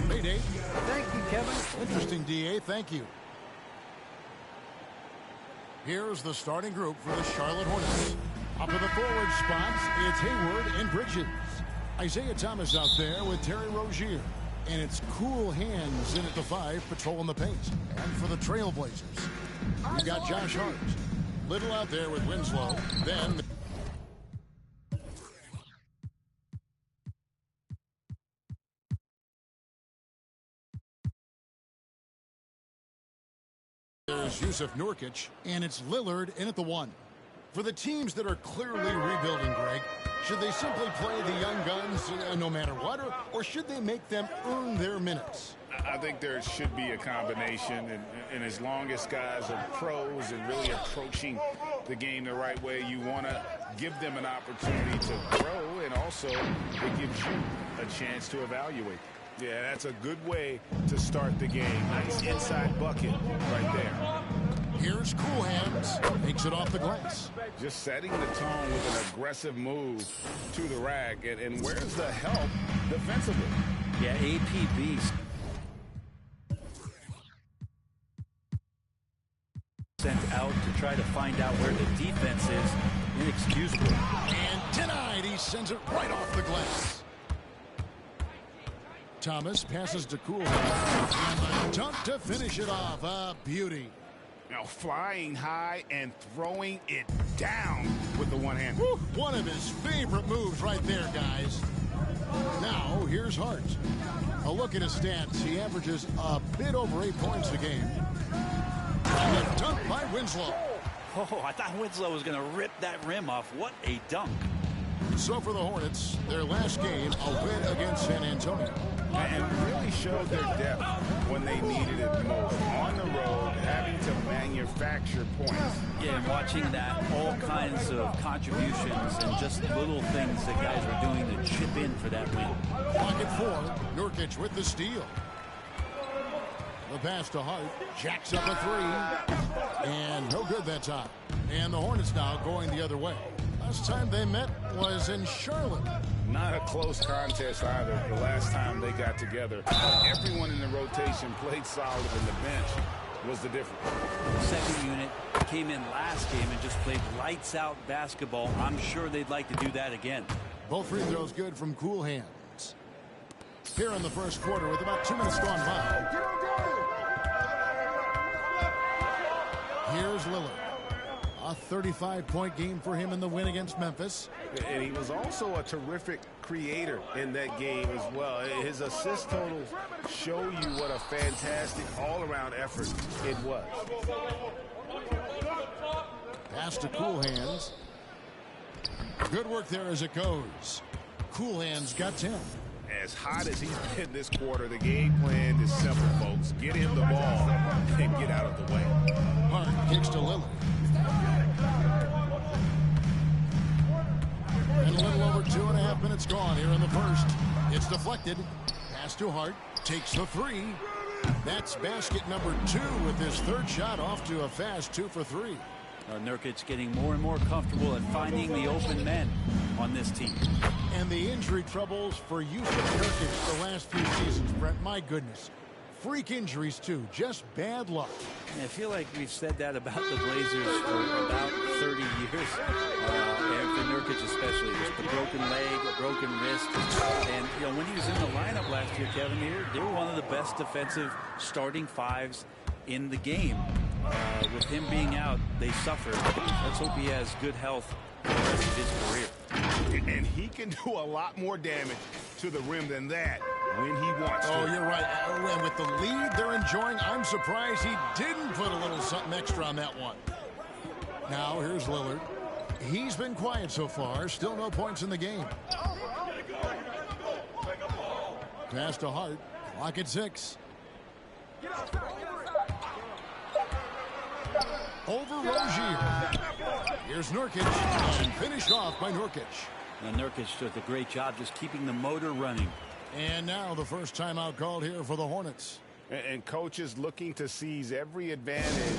Mayday. Thank you, Kevin. Interesting, DA. Thank you. Here's the starting group for the Charlotte Hornets. Up in the forward spots, it's Hayward and Bridges. Isaiah Thomas out there with Terry Rozier. And it's Cool Hands in at the 5, patrolling the paint. And for the Trailblazers, we've got Josh Hart. Little out there with Winslow. Then there's Yusuf Nurkic, and it's Lillard in at the 1. For the teams that are clearly rebuilding, Greg, should they simply play the young guns no matter what, or should they make them earn their minutes? I think there should be a combination, and as long as guys are pros and really approaching the game the right way, you want to give them an opportunity to grow, and also it gives you a chance to evaluate. Yeah, that's a good way to start the game. Nice inside bucket right there. Here's Cool Hands, takes it off the glass. Just setting the tone with an aggressive move to the rack, and where's the help defensively? Yeah, APB sent out to try to find out where the defense is. Inexcusable. And denied. He sends it right off the glass. Thomas passes to Cool Hands. And the dunk to finish it off. A beauty. Now flying high and throwing it down with the one hand. Woo, one of his favorite moves right there, guys. Now, here's Hart. A look at his stats. He averages a bit over 8 points a game. And a dunk by Winslow. Oh, I thought Winslow was going to rip that rim off. What a dunk. So for the Hornets, their last game, a win against San Antonio. And really showed their depth when they needed it most. On the road, having to manufacture points. Yeah, and watching that, all kinds of contributions and just little things that guys are doing to chip in for that win. Pocket 4, Nurkic with the steal. The pass to Hart, jacks up a 3, and no good that time. And the Hornets now going the other way. Last time they met was in Charlotte. Not a close contest either. The last time they got together, everyone in the rotation played solid, and the bench was the difference. The second unit came in last game and just played lights out basketball. I'm sure they'd like to do that again. Both free throws good from Cool Hands. Here in the first quarter with about 2 minutes gone by. Here's Lillard. A 35-point game for him in the win against Memphis. And he was also a terrific creator in that game as well. His assist totals show you what a fantastic all-around effort it was. Pass to Cool Hands. Good work there as it goes. Cool Hands got 10. As hot as he's been this quarter, the game plan is simple, folks. Get him the ball and get out of the way. Hart kicks to Lillard. And a little over 2.5 minutes gone here in the first. It's deflected. Pass to Hart. Takes the 3. That's basket number 2 with his third shot off to a fast 2 for 3. Nurkic getting more and more comfortable at finding the open men on this team. And the injury troubles for Yusuf Nurkic the last few seasons, Brent. My goodness. Freak injuries, too. Just bad luck. I feel like we've said that about the Blazers for about 30 years. And for Nurkic especially. Just a broken leg, a broken wrist. And, you know, when he was in the lineup last year, Kevin, they were one of the best defensive starting fives in the game. With him being out, they suffered. Let's hope he has good health for the rest of his career. And he can do a lot more damage to the rim than that when he wants to. Oh, you're right. And with the lead they're enjoying, I'm surprised he didn't put a little something extra on that one. Now, here's Lillard. He's been quiet so far. Still no points in the game. Pass to Hart. Clock at 6. Over Rozier. Here's Nurkic. And finished off by Nurkic. And Nurkic does a great job just keeping the motor running. And now the first timeout called here for the Hornets. And coaches looking to seize every advantage,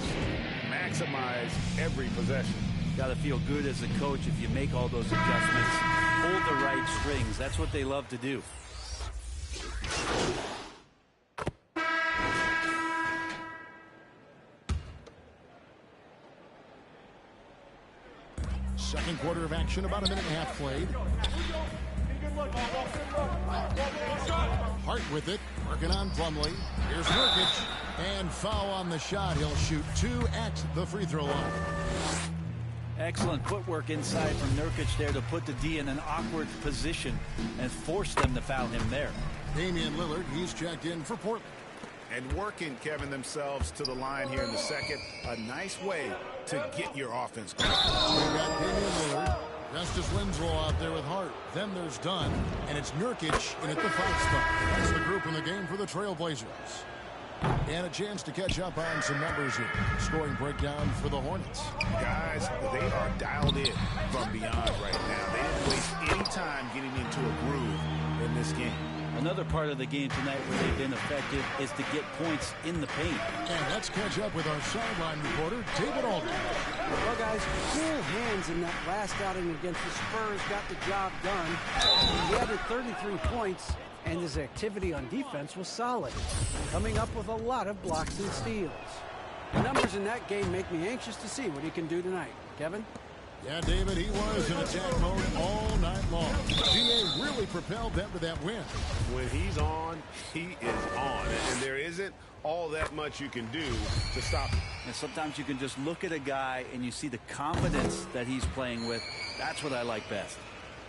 maximize every possession. Got to feel good as a coach if you make all those adjustments. Hold the right strings. That's what they love to do. Second quarter of action, about a minute and a half played. Hart with it, working on Plumlee. Here's Nurkic, and foul on the shot. He'll shoot 2 at the free throw line. Excellent footwork inside from Nurkic there to put the D in an awkward position and force them to foul him there. Damian Lillard, he's checked in for Portland. And working, Kevin, themselves to the line here in the second. A nice way to get your offense going. We've got Damian Lillard, Justice Winslow out there with Hart. Then there's Dunn, and it's Nurkic in at the 5 spot. That's the group in the game for the Trailblazers. And a chance to catch up on some numbers here. Scoring breakdown for the Hornets. Guys, they are dialed in from beyond right now. They didn't waste any time getting into a groove in this game. Another part of the game tonight where they've been effective is to get points in the paint. And let's catch up with our sideline reporter, David Aldridge. Well, guys, cool hands in that last outing against the Spurs got the job done. He added 33 points, and his activity on defense was solid, coming up with a lot of blocks and steals. The numbers in that game make me anxious to see what he can do tonight. Kevin? Yeah, David, he was in attack mode all night long. GA really propelled them to that win. When he's on, he is on. And there isn't all that much you can do to stop him. And sometimes you can just look at a guy and you see the confidence that he's playing with. That's what I like best.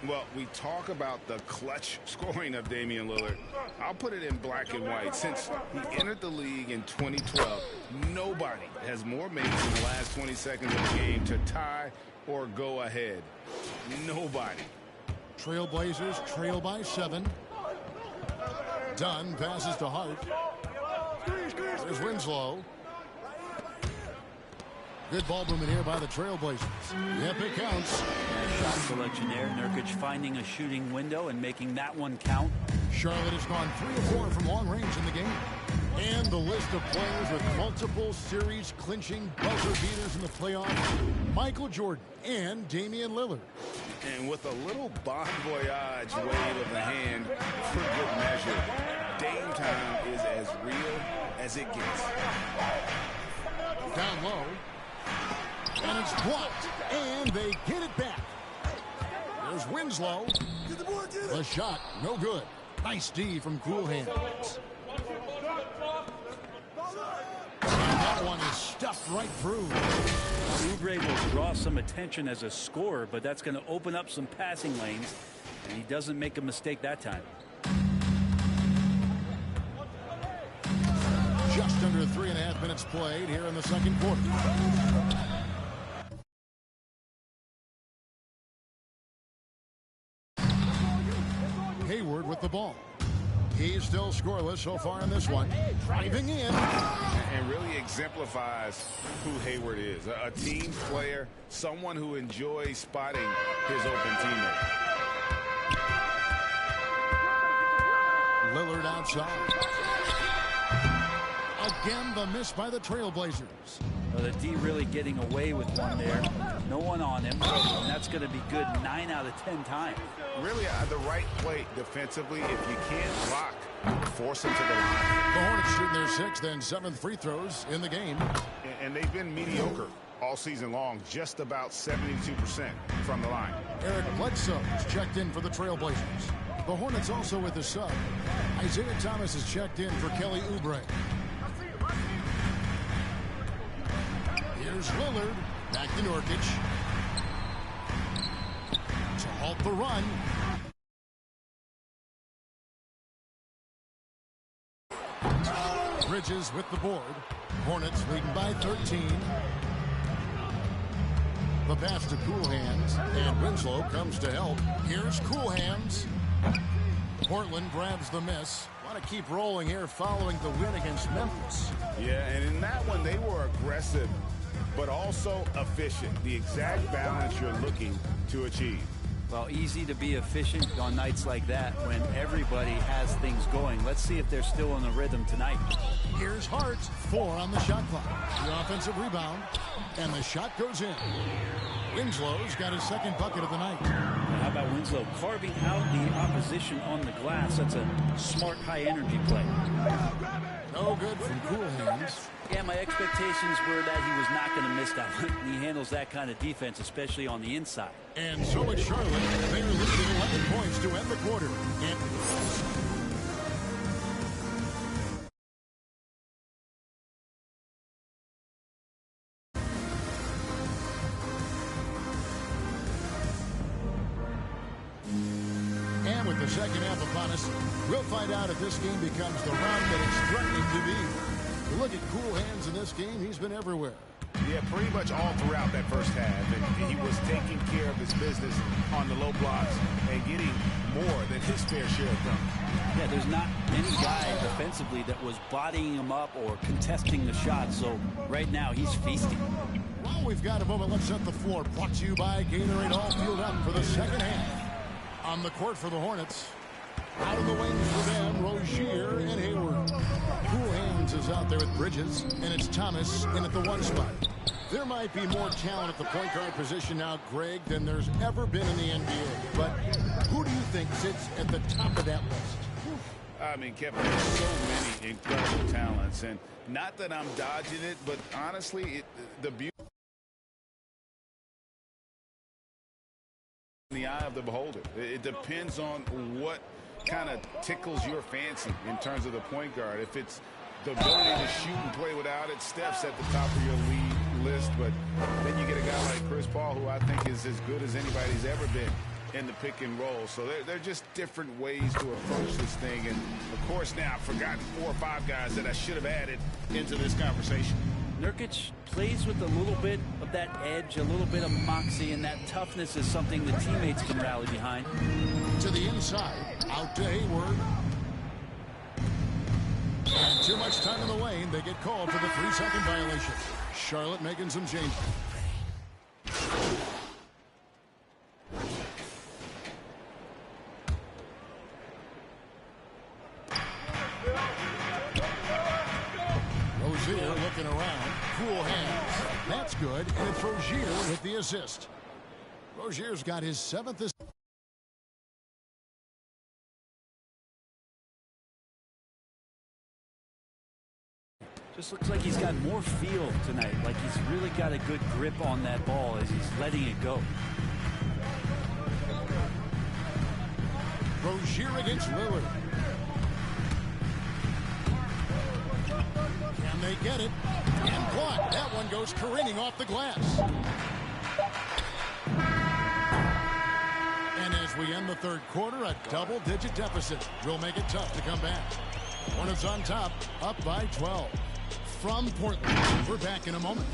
Well, we talk about the clutch scoring of Damian Lillard. I'll put it in black and white. Since he entered the league in 2012, nobody has more minutes in the last 20 seconds of the game to tie or go ahead. Nobody. Trailblazers trail by 7. Dunn passes to Hart. There's Winslow. Good ball movement here by the Trailblazers. Yep, it counts. Shot selection there. Nurkic finding a shooting window and making that one count. Charlotte has gone 3 of 4 from long range in the game. And the list of players with multiple series clinching buzzer beaters in the playoffs: Michael Jordan and Damian Lillard. And with a little bon voyage wave of the hand for good measure, Dame time is as real as it gets. Down low. And it's blocked. And they get it back. There's Winslow. The shot, no good. Nice D from Cool Hands. And that one is stuffed right through. Oubre will draw some attention as a scorer, but that's going to open up some passing lanes, and he doesn't make a mistake that time. Just under 3.5 minutes played here in the second quarter. Hayward with the ball. He's still scoreless so far in this one. Driving in. And really exemplifies who Hayward is. A team player, someone who enjoys spotting his open teammate. Lillard outside. Again, the miss by the Trailblazers. Well, the D really getting away with one there. No one on him, and that's going to be good 9 out of 10 times. Really the right play defensively. If you can't block, force him to the line. The Hornets shooting their 6th and 7th free throws in the game. And they've been mediocre all season long, just about 72% from the line. Eric Bledsoe is checked in for the Trailblazers. The Hornets also with a sub. Isaiah Thomas is checked in for Kelly Oubre. Here's Lillard. Back to Nurkic. to halt the run. Bridges with the board. Hornets leading by 13. The pass to Cool Hands, and Winslow comes to help. Here's Cool Hands. Portland grabs the miss. Want to keep rolling here following the win against Memphis. Yeah, and in that one, they were aggressive, but also efficient. The exact balance you're looking to achieve. Well, easy to be efficient on nights like that when everybody has things going. Let's see if they're still in the rhythm tonight. Here's Hart, 4 on the shot clock. The offensive rebound, and the shot goes in. Winslow's got his second bucket of the night. How about Winslow carving out the opposition on the glass? That's a smart, high-energy play. No good from Cool Hands. Yeah, my expectations were that he was not going to miss that one. He handles that kind of defense, especially on the inside. And so it's Charlotte. They're leading 11 points to end the quarter. And with the second half upon us, we'll find out if this game becomes the run that it's threatening to be. You look at Cool Hands in this game, he's been everywhere. Yeah, pretty much all throughout that first half. And he was taking care of his business on the low blocks and getting more than his fair share of them. Yeah, there's not any guy defensively that was bodying him up or contesting the shot. So right now he's feasting. Well, we've got a moment. Let's set the floor. Brought to you by Gatorade. All fueled up for the second half. On the court for the Hornets. Out of the wings for them, Rozier and Hayward. Cool Hands is out there with Bridges, and it's Thomas in at the 1 spot. There might be more talent at the point guard position now, Greg, than there's ever been in the NBA. But who do you think sits at the top of that list? I mean, Kevin, there's so many incredible talents, and not that I'm dodging it, but honestly, the beauty in the eye of the beholder. It depends on what kind of tickles your fancy in terms of the point guard. If it's the ability to shoot and play without it, Steph's at the top of your lead list. But then you get a guy like Chris Paul, who I think is as good as anybody's ever been in the pick and roll. So they're just different ways to approach this thing. And, of course, now I've forgotten 4 or 5 guys that I should have added into this conversation. Nurkic plays with a little bit of that edge, a little bit of moxie, and that toughness is something the teammates can rally behind. To the inside, out to Hayward. And too much time in the lane. They get called for the 3-second violation. Charlotte making some changes. Rozier looking around. Cool Hands. That's good. And it's Rozier with the assist. Rozier's got his 7th assist. Just looks like he's got more feel tonight, like he's really got a good grip on that ball as he's letting it go. Rozier against Lillard. Can they get it? And blocked. That one goes careening off the glass. And as we end the third quarter, a double-digit deficit will make it tough to come back. Hornets on top, up by 12. From Portland, we're back in a moment.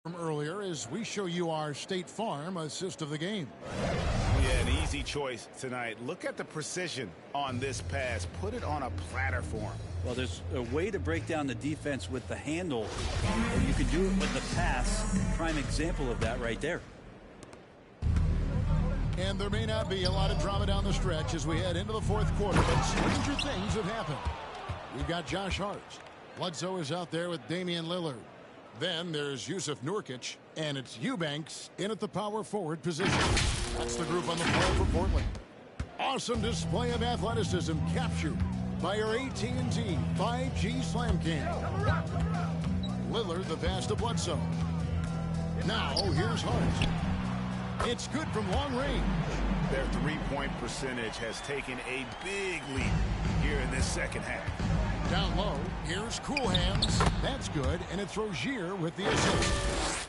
From earlier as we show you our State Farm assist of the game. Yeah, an easy choice tonight. Look at the precision on this pass. Put it on a platter for him. Well, there's a way to break down the defense with the handle, or you can do it with the pass. Prime example of that right there. And there may not be a lot of drama down the stretch as we head into the fourth quarter, but stranger things have happened. We've got Josh Hart. Bledsoe is out there with Damian Lillard. Then there's Yusuf Nurkic, and it's Eubanks in at the power forward position. That's the group on the floor for Portland. Awesome display of athleticism captured by our AT&T 5G Slam Cam. Lillard the pass to Bledsoe. Now here's Hart. It's good from long range. Their three-point percentage has taken a big leap here in this second half. Down low, here's Cool Hands. That's good, and it's Rozier with the assist.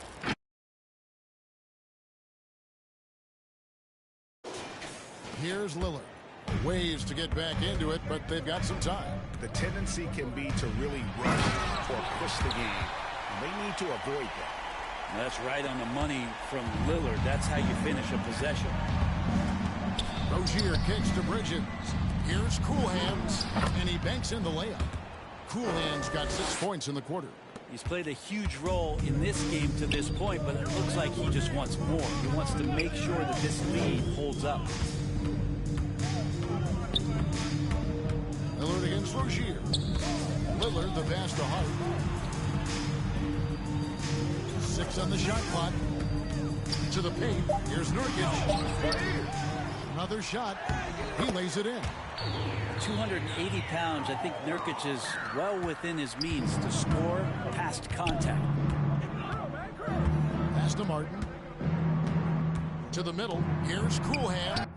Here's Lillard. Ways to get back into it, but they've got some time. The tendency can be to really rush or push the game. They need to avoid that. That's right on the money from Lillard. That's how you finish a possession. Rozier kicks to Bridges. Here's Cool Hands, and he banks in the layup. Cool Hands got 6 points in the quarter. He's played a huge role in this game to this point, but it looks like he just wants more. He wants to make sure that this lead holds up. Lillard against Rozier. Lillard the pass to Hart. 6 on the shot clock. To the paint. Here's Nurkic. Another shot. He lays it in. 280 pounds. I think Nurkic is well within his means to score past contact. Pass to Martin. To the middle. Here's Cool Hand.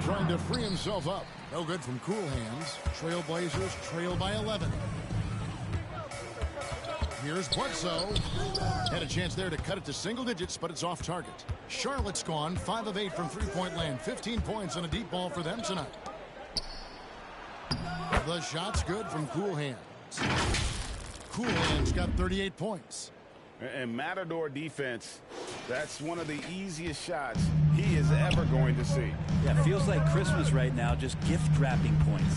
Trying to free himself up. No good from Cool Hands. Trailblazers trail by 11. Here's Bledsoe. Had a chance there to cut it to single digits, but it's off target. Charlotte's gone 5 of 8 from three-point land. 15 points on a deep ball for them tonight. The shot's good from Cool Hands. Cool Hands got 38 points. And Matador defense, that's one of the easiest shots he is ever going to see. Yeah, feels like Christmas right now, just gift wrapping points.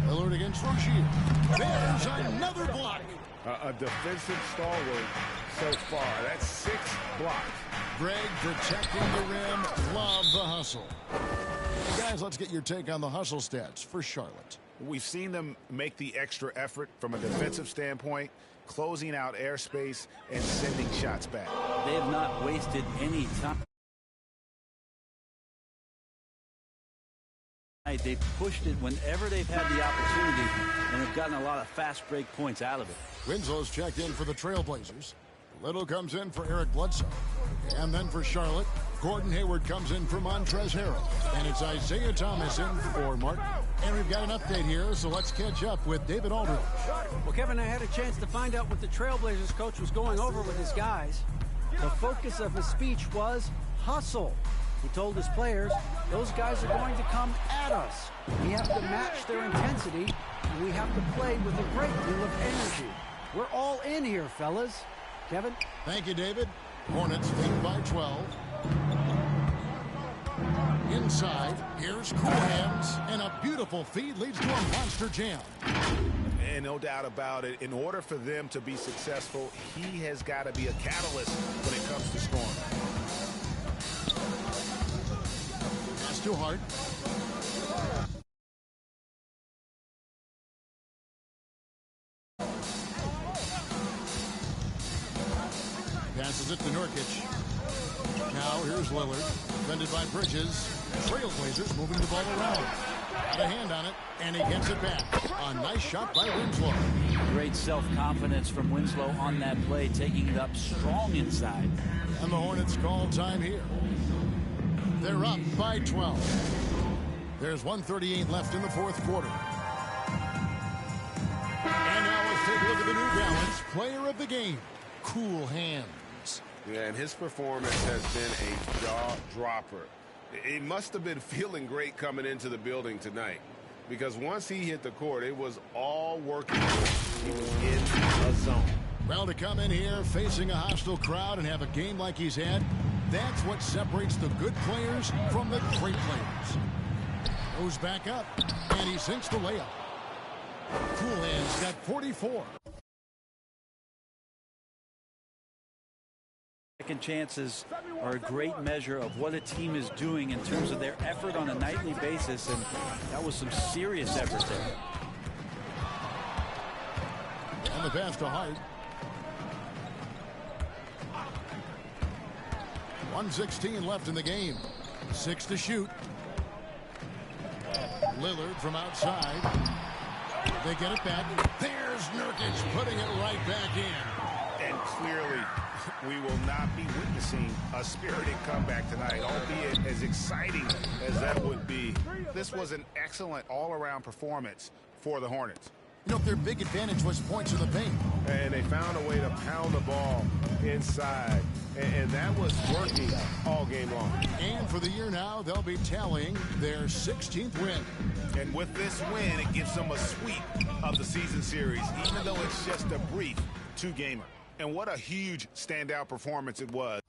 Lillard against Rozier. There's another block. A defensive stalwart so far. That's 6 blocks. Greg protecting the rim. Love the hustle. Hey guys, let's get your take on the hustle stats for Charlotte. We've seen them make the extra effort from a defensive standpoint, closing out airspace and sending shots back. They have not wasted any time. They pushed it whenever they've had the opportunity and have gotten a lot of fast break points out of it. Winslow's checked in for the Trailblazers. Little comes in for Eric Bledsoe. And then for Charlotte, Gordon Hayward comes in for Montrezl Harrell. And it's Isaiah Thomas in for Martin. And we've got an update here, so let's catch up with David Aldridge. Well, Kevin, I had a chance to find out what the Trailblazers coach was going over with his guys. The focus of his speech was hustle. He told his players, those guys are going to come at us. We have to match their intensity, and we have to play with a great deal of energy. We're all in here, fellas. Kevin? Thank you, David. Hornets lead by 12. Inside, here's Cool Hands, and a beautiful feed leads to a monster jam. And no doubt about it, in order for them to be successful, he has got to be a catalyst when it comes to scoring. Pass to Hart. Passes it to Nurkic. Now here's Lillard. Defended by Bridges. Trailblazers moving the ball around. Got a hand on it, and he gets it back. A nice shot by Winslow. Great self-confidence from Winslow on that play, taking it up strong inside. And the Hornets call time here. They're up by 12. There's 1:38 left in the fourth quarter. And now let's take a look at the New Balance player of the game, Cool Hands. Yeah, and his performance has been a jaw-dropper. He must have been feeling great coming into the building tonight, because once he hit the court, it was all working. He was in a zone. Well, to come in here facing a hostile crowd and have a game like he's had, that's what separates the good players from the great players. Goes back up, and he sinks the layup. Cool Hands got 44. second chances are a great measure of what a team is doing in terms of their effort on a nightly basis, and that was some serious effort there. And the pass to Hart. 1:16 left in the game. 6 to shoot. Lillard from outside. They get it back. There's Nurkic putting it right back in. And clearly, we will not be witnessing a spirited comeback tonight, albeit as exciting as that would be. This was an excellent all-around performance for the Hornets. You know, their big advantage was points in the paint. And they found a way to pound the ball inside. And that was working all game long. And for the year now, they'll be tallying their 16th win. And with this win, it gives them a sweep of the season series, even though it's just a brief two-gamer. And what a huge standout performance it was.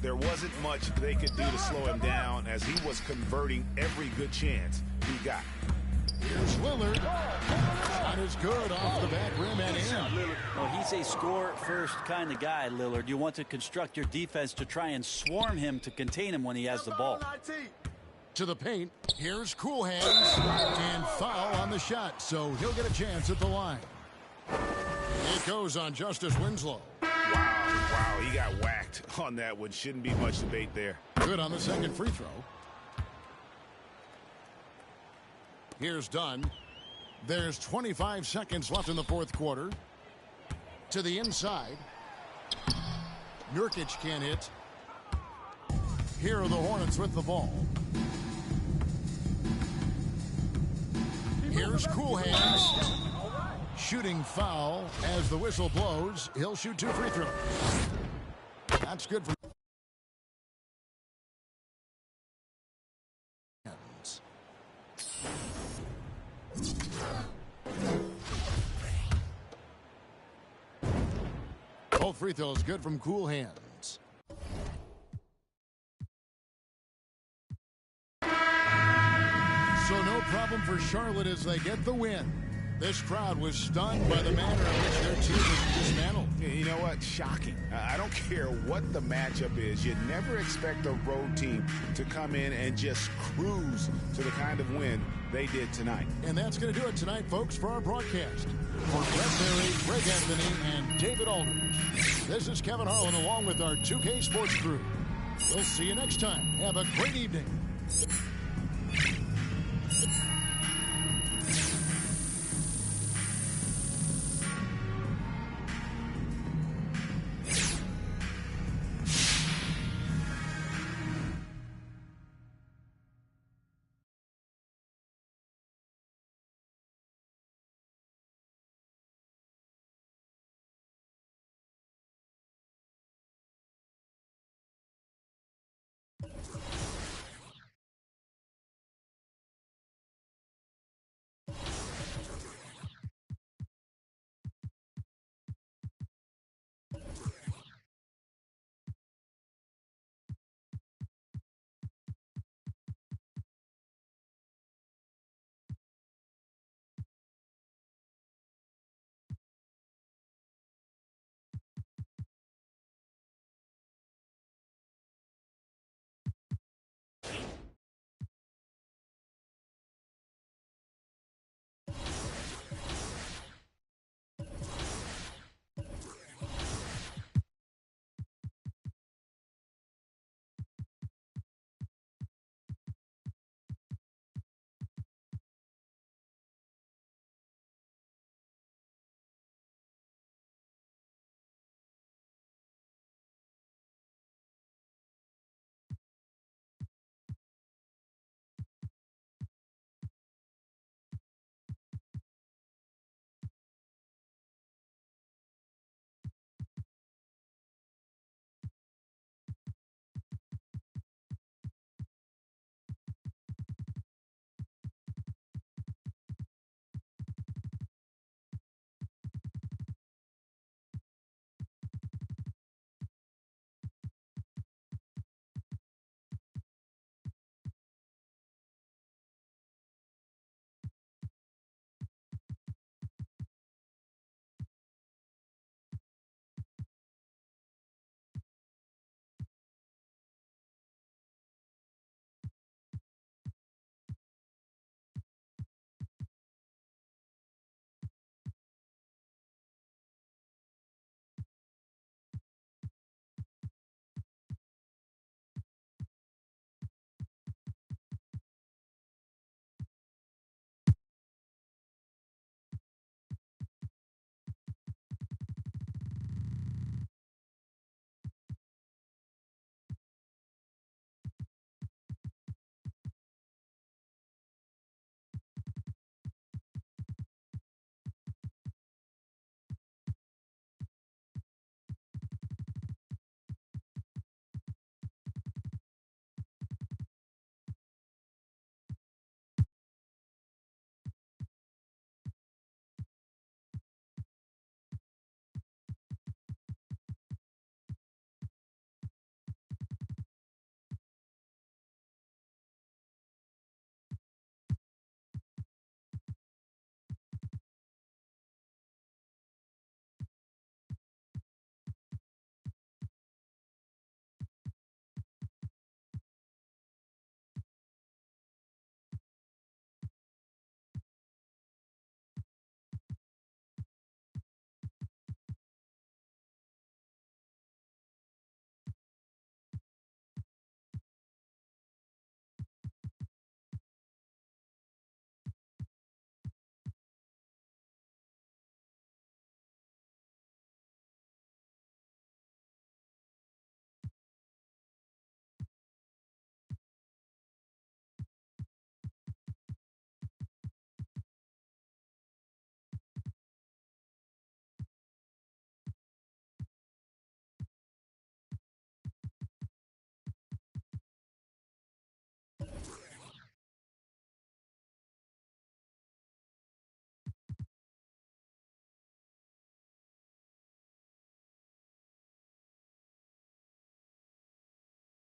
There wasn't much they could do to slow him down as he was converting every good chance he got. Here's Lillard. Shot is good off the back rim and in. Well, he's a score-first kind of guy, Lillard. You want to construct your defense to try and swarm him to contain him when he has the ball. To the paint. Here's Cool Hands. And foul on the shot, so he'll get a chance at the line. It goes on Justice Winslow. Wow, he got whacked on that one. Shouldn't be much debate there. Good on the second free throw. Here's Dunn. There's 25 seconds left in the fourth quarter. To the inside. Nurkic can't hit. Here are the Hornets with the ball. Here's Cool Hands. Shooting foul as the whistle blows. He'll shoot 2 free throws. That's good for both free throws good from Cool Hands. So no problem for Charlotte as they get the win. This crowd was stunned by the manner in which their team was dismantled. You know what? Shocking. I don't care what the matchup is. You never expect a road team to come in and just cruise to the kind of win they did tonight. And that's going to do it tonight, folks, for our broadcast. For Brett Berry, Greg Anthony, and David Aldridge, this is Kevin Harlan along with our 2K Sports crew. We'll see you next time. Have a great evening.